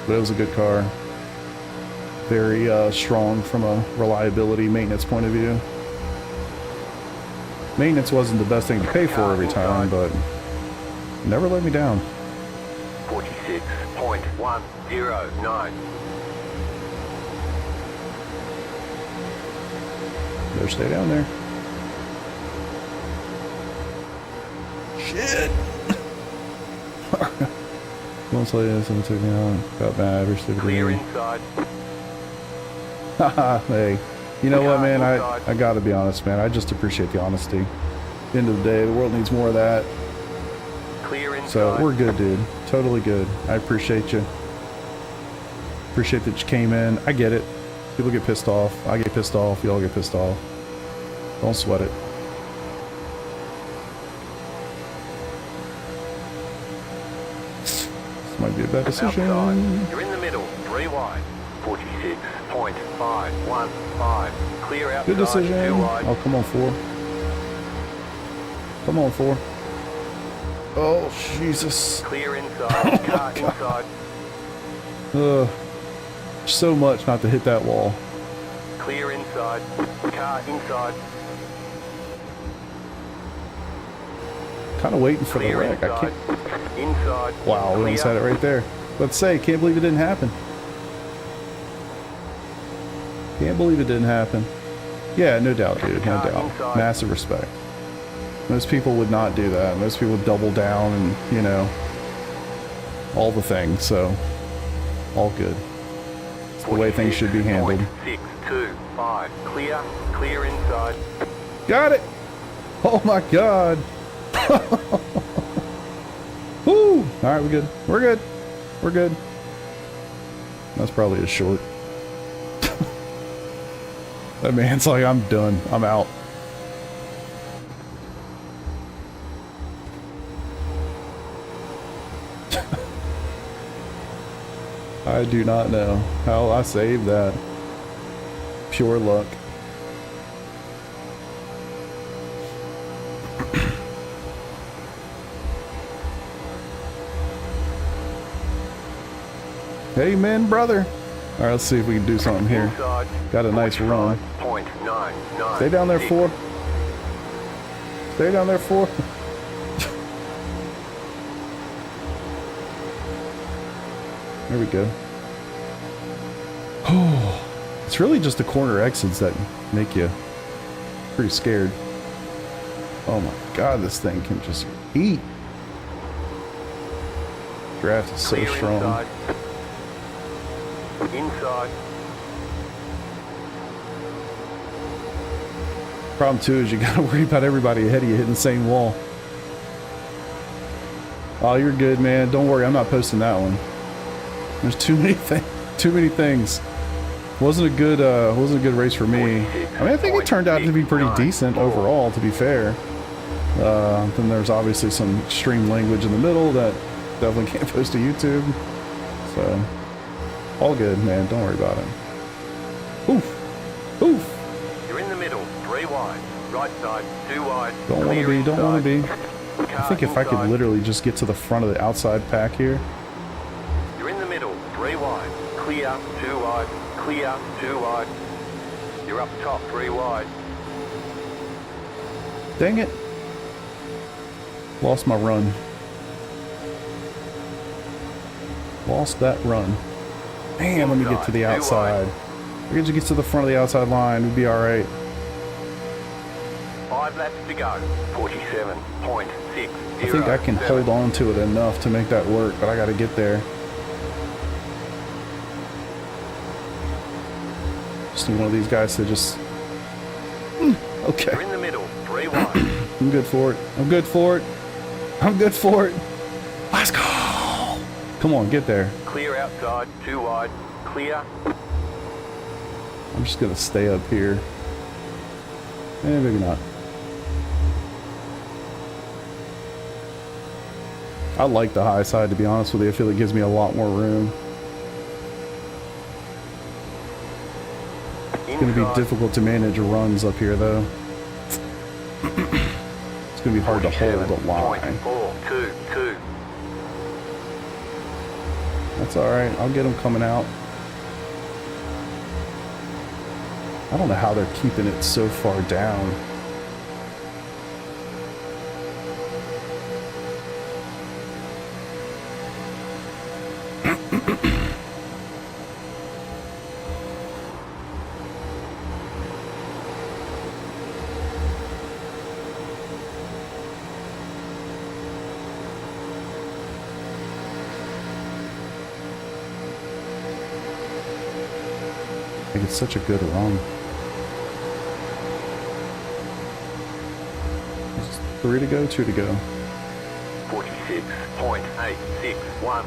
But it was a good car. Very strong from a reliability, maintenance point of view. Maintenance wasn't the best thing to pay for every time, but never let me down. 46.109. Better stay down there. Shit! Don't say this and took me on. Got bad average. Clear inside. Haha, hey. You know what, man? I gotta be honest, man. I just appreciate the honesty. At the end of the day, the world needs more of that. Clear inside. So we're good, dude. Totally good. I appreciate you. Appreciate that you came in. I get it. People get pissed off. I get pissed off. Y'all get pissed off. Don't sweat it. This might be a bad decision. Outside. You're in the middle. 3 wide. 46.515. Clear outside. Good decision. 2 wide. Oh, come on, 4. Come on, 4. Oh, Jesus. Clear inside. Car inside. So much not to hit that wall. Clear inside. Car inside. Kind of waiting for the Clear wreck. I inside. can't. Inside. Wow, we almost had it right there. Let's say, can't believe it didn't happen. Can't believe it didn't happen. Yeah, no doubt, dude. No doubt. Massive respect. Most people would not do that. Most people would double down and, you know, all the things. So, all good. It's the way things should be handled. 625. Clear. Clear inside. Got it! Oh my god! Woo! Alright, we're good. We're good. We're good. That's probably a short. That man's like, I'm done. I'm out. I do not know how I saved that. Pure luck. Amen, brother. All right, let's see if we can do something here. Got a nice run. Stay down there, 4. Stay down there, 4. There we go. Oh, it's really just the corner exits that make you pretty scared. Oh my god, this thing can just eat. Draft is so strong. Inside. Problem too is you gotta worry about everybody ahead of you hitting the same wall. Oh, you're good, man. Don't worry, I'm not posting that one. There's too many things. Wasn't a good race for me. I mean, I think it turned out to be pretty decent overall, to be fair. Then there's obviously some extreme language in the middle that definitely can't post to YouTube. So, all good, man. Don't worry about it. Oof. Oof. You're in the middle. 3 wide. Right side. 2 wide. Don't want to be. Don't want to be. I think if I could literally just get to the front of the outside pack here. You're in the middle. 3 wide. Clear. 2 wide. Clear. 2 wide. You're up top. 3 wide. Dang it. Lost my run. Lost that run. Man, let me get to the outside. I could just get to the front of the outside line. We'd be alright. 5 laps to go. 47.6. I think I can hold on to it enough to make that work, but I gotta get there. Just need one of these guys to just... Okay. You're in the middle. 3 wide. I'm good for it. I'm good for it. I'm good for it. Let's go. Come on, get there. Clear outside. 2 wide. Clear. I'm just gonna stay up here. Maybe not. I like the high side, to be honest with you. I feel it gives me a lot more room. It's gonna be difficult to manage runs up here, though. It's gonna be hard to hold the line. 4.2. That's alright, I'll get them coming out. I don't know how they're keeping it so far down. It's such a good run. It's 3 to go, 2 to go. 46. 46.861.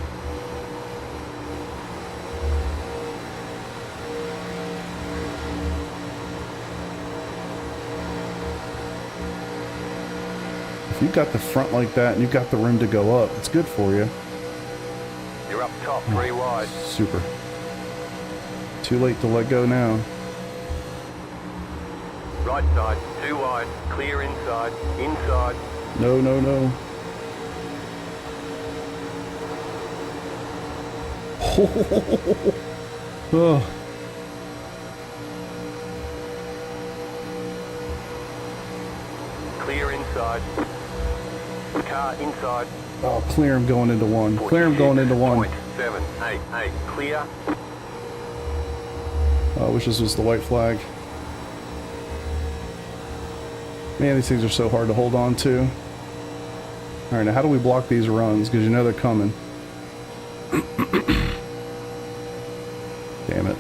If you've got the front like that and you've got the room to go up, it's good for you. You're up top, 3 wide. Super. Too late to let go now. Right side, 2 wide. Clear inside. Inside. No, no, no. Oh. Clear inside. Car inside. Oh, clear him going into one. Clear him going into one. 788. Clear. I wish this was the white flag. Man, these things are so hard to hold on to. Alright, now how do we block these runs? Because you know they're coming. Damn it.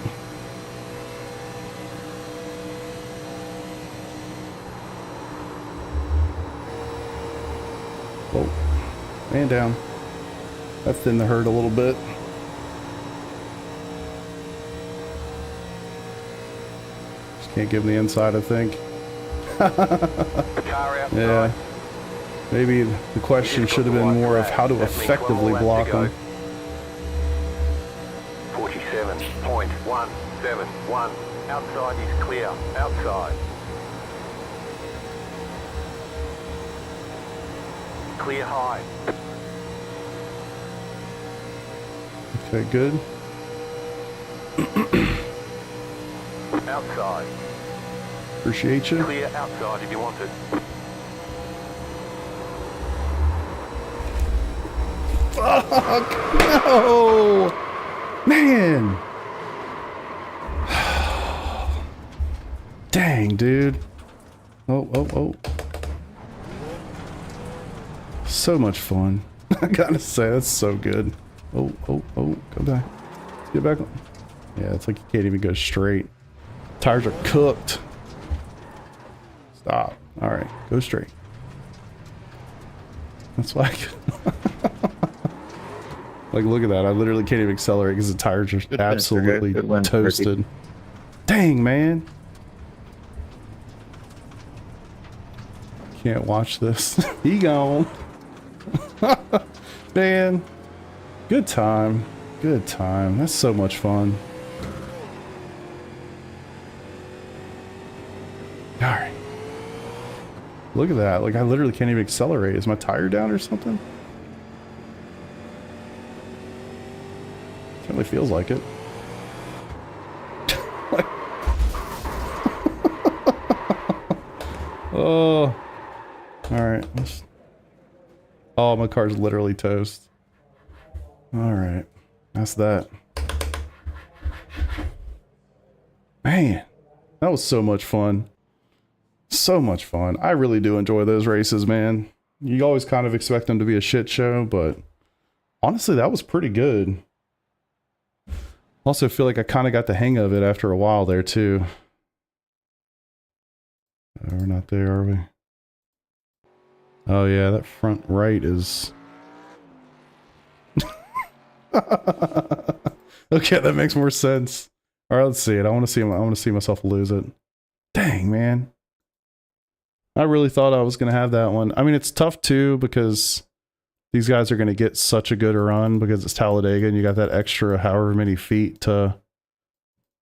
Oh, man down. That thinned the herd a little bit. Just can't give him the inside, I think. Car outside. Yeah. Maybe the question should have been more of how to effectively block them. 47.171. Outside is clear. Outside. Clear high. Okay, good. Outside. Appreciate you. Clear outside if you want it. Fuck! No! Man! Dang, dude. Oh, oh, oh. So much fun. I gotta say, that's so good. Oh, oh, oh. Come back. Let's get back on. Yeah, it's like you can't even go straight. Tires are cooked. Stop. Alright, go straight. That's why I could... Like, look at that. I literally can't even accelerate because the tires are absolutely toasted. Dang, man. Can't watch this. He gone. Man. Good time. Good time. That's so much fun. Alright. Look at that. Like, I literally can't even accelerate. Is my tire down or something? Certainly feels like it. Oh. Alright. Oh, my car's literally toast. Alright. That's that. Man. That was so much fun. So much fun. I really do enjoy those races, man. You always kind of expect them to be a shit show, but honestly, that was pretty good. Also feel like I kind of got the hang of it after a while there too. We're not there, are we? Oh yeah, that front right is... Okay, that makes more sense. Alright, let's see it. I want to see myself lose it. Dang, man. I really thought I was going to have that one. I mean, it's tough too because these guys are going to get such a good run because it's Talladega and you got that extra however many feet to,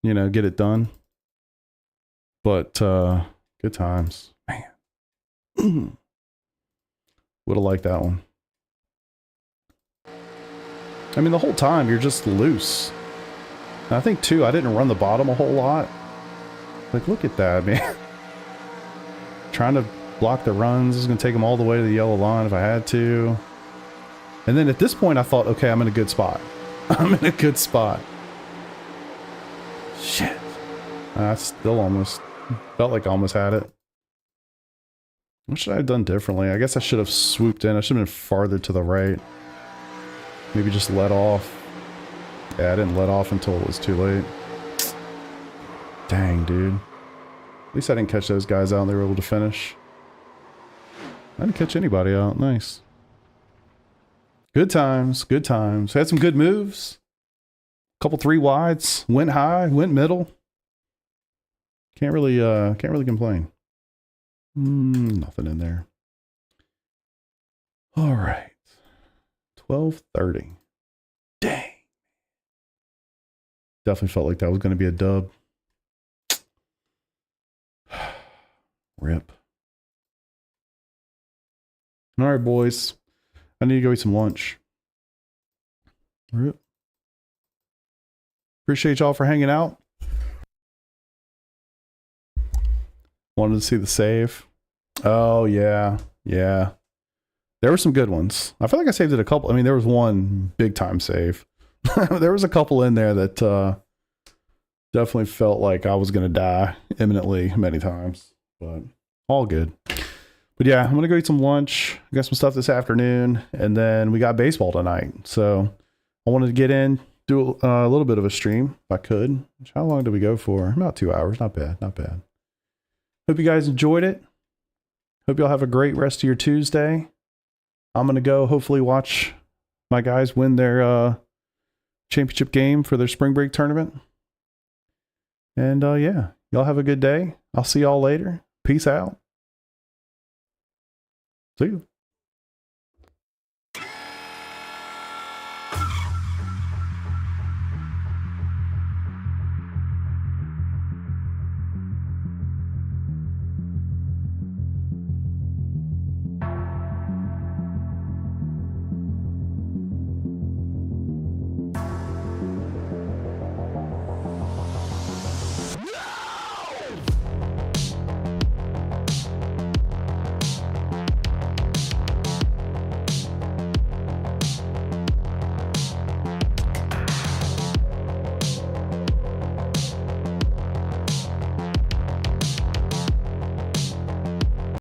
you know, get it done. But, good times. Man. Would have liked that one. I mean, the whole time you're just loose. And I think too, I didn't run the bottom a whole lot. Like, look at that, man. Trying to block the runs. I was going to take them all the way to the yellow line if I had to. And then at this point, I thought, okay, I'm in a good spot. I'm in a good spot. Shit. I still almost felt like I almost had it. What should I have done differently? I guess I should have swooped in. I should have been farther to the right. Maybe just let off. Yeah, I didn't let off until it was too late. Dang, dude. At least I didn't catch those guys out and they were able to finish. I didn't catch anybody out. Nice. Good times, good times. Had some good moves. Couple 3 wides. Went high, went middle. Can't really complain. Nothing in there. All right. 12:30. Dang. Definitely felt like that was going to be a dub. Rip. All right, boys. I need to go eat some lunch. Rip. Appreciate y'all for hanging out. Wanted to see the save. Oh, yeah. Yeah. There were some good ones. I feel like I saved it a couple. I mean, there was one big time save. There was a couple in there that definitely felt like I was going to die imminently many times. But all good. But yeah, I'm going to go eat some lunch. I got some stuff this afternoon. And then we got baseball tonight. So I wanted to get in, do a little bit of a stream if I could. How long did we go for? About 2 hours. Not bad. Not bad. Hope you guys enjoyed it. Hope y'all have a great rest of your Tuesday. I'm going to go hopefully watch my guys win their championship game for their spring break tournament. And yeah, y'all have a good day. I'll see y'all later. Peace out. See you.